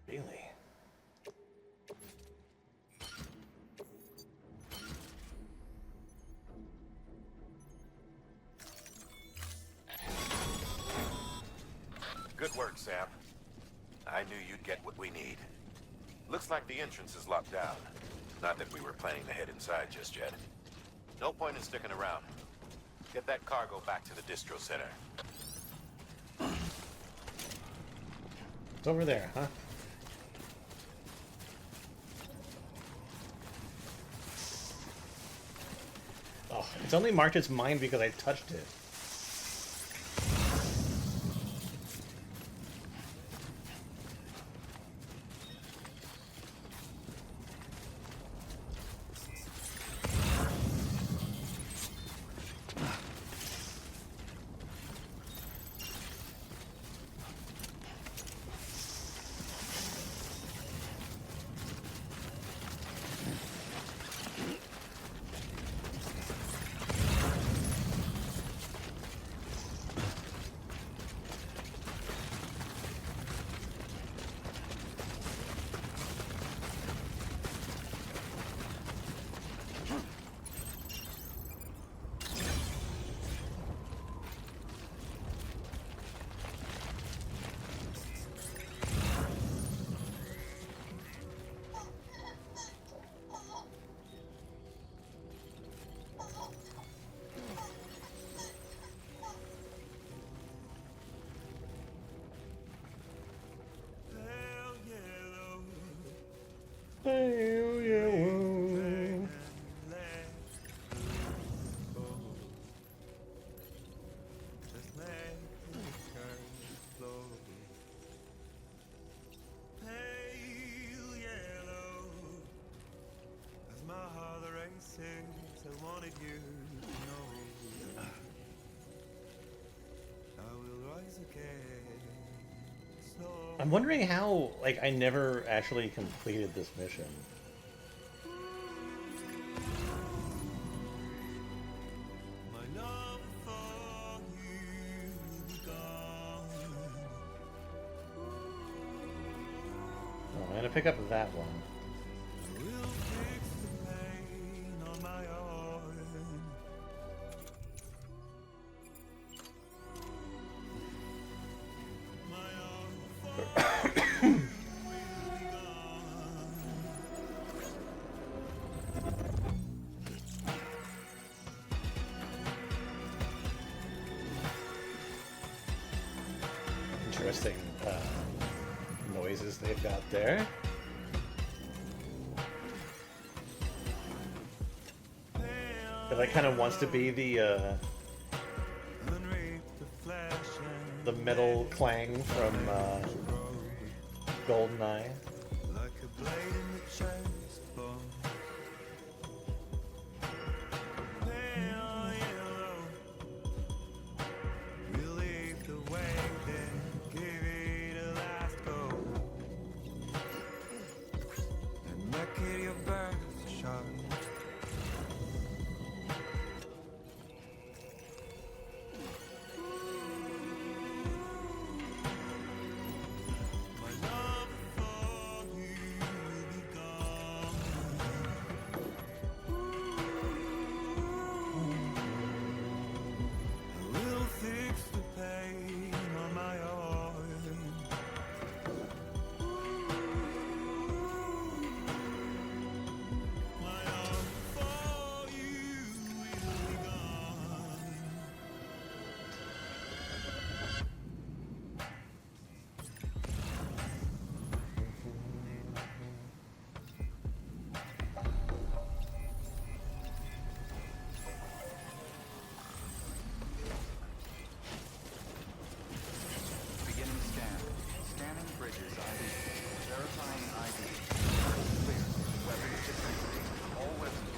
Really? Good work, Sam. I knew you'd get what we need. Looks like the entrance is locked down. Not that we were planning to head inside just yet. No point in sticking around. Get that cargo back to the distro center. It's over there, huh? Oh, it's only marked as mine because I touched it. Pale yellow. I'm wondering how, like, I never actually completed this mission. Oh, I'm gonna pick up that one. Interesting noises they've got there. It like kind of wants to be the metal clang from GoldenEye.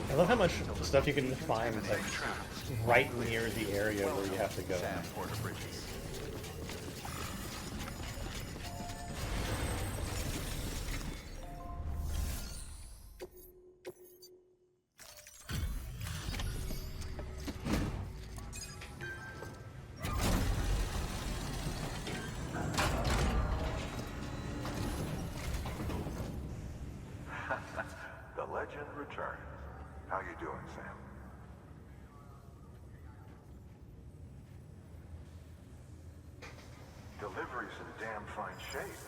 I love how much stuff you can find like right near the area where you have to go. The legend returned. How you doing, Sam? Delivery's in damn fine shape.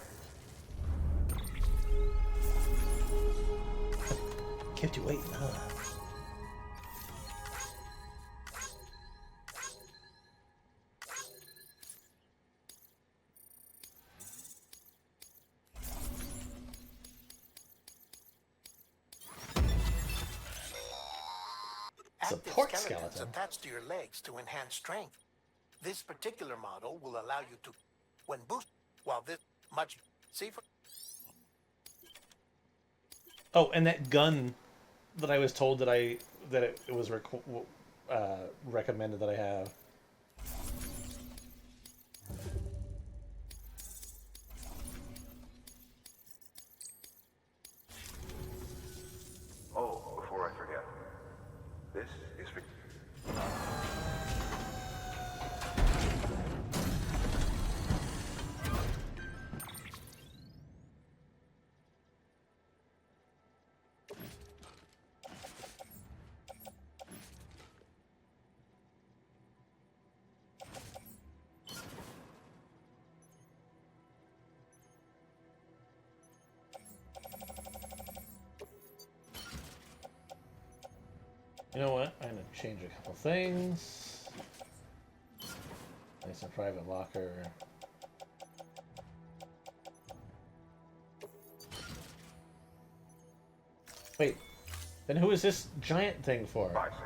Kept you waiting, huh? Support Skeletons skeleton. attached to your legs to enhance strength. This particular model will allow you to, when boosted, while this much safer. Oh, and that gun that I was told that it was recommended that I have. Oh, before I forget. This is for... You know what? I'm gonna change a couple things. Nice and private locker. Wait, then who is this giant thing for? Bye, Sam.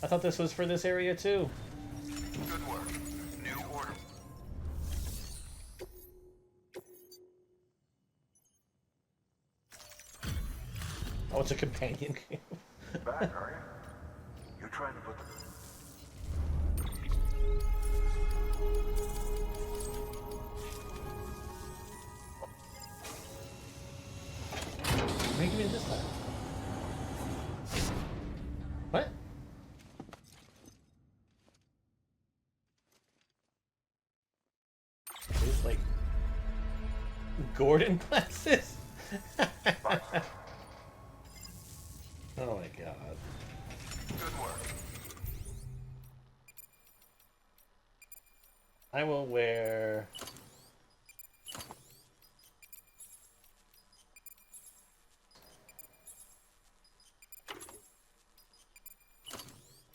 I thought this was for this area too. Good work. New order. Oh, it's a companion game. Back, are you? You're trying to put the... Make me this time. What? These like Gordon glasses? Oh my god. Good work. I will wear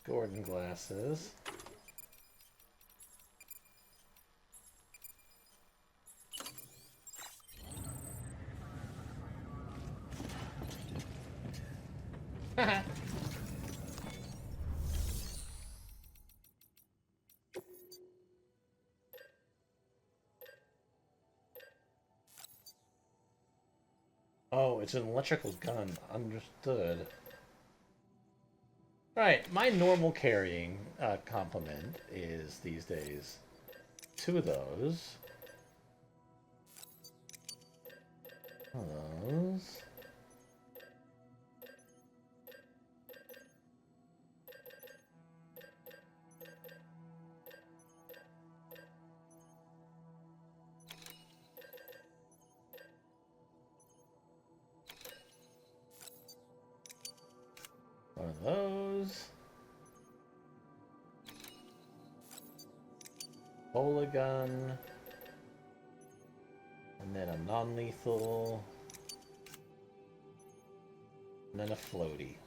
Gordon glasses. Oh, it's an electrical gun. Understood. Right, my normal carrying complement is these days 2 of those. One of those. One of those. Bola gun. And then a non-lethal. And then a floaty.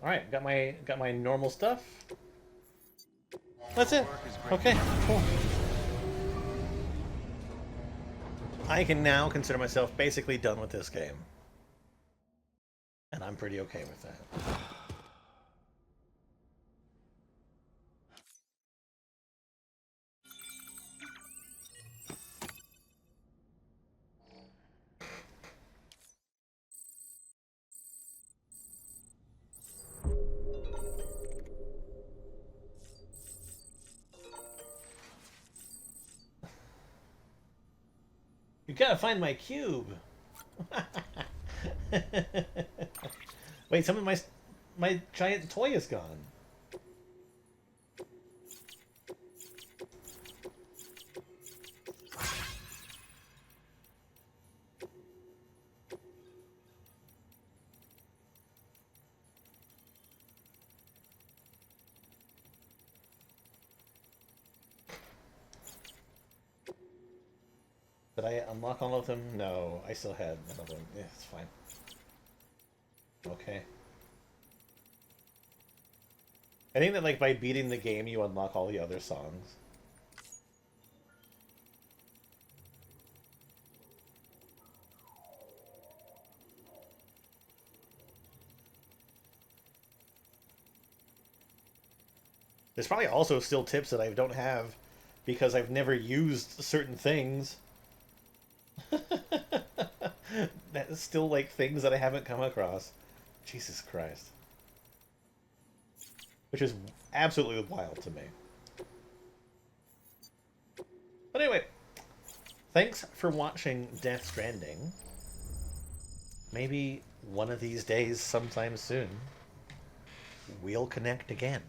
Alright, got my normal stuff. That's it. Okay, cool. I can now consider myself basically done with this game. And I'm pretty okay with that. You gotta find my cube. Wait, some of my giant toy is gone. Did I unlock all of them? No, I still had another one. Yeah, it's fine. Okay. I think that like by beating the game you unlock all the other songs. There's probably also still tips that I don't have because I've never used certain things. That's still like things that I haven't come across. Jesus Christ. Which is absolutely wild to me. But anyway, thanks for watching Death Stranding. Maybe one of these days, sometime soon, we'll connect again.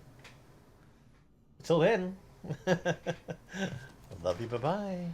Until then, love you, bye-bye.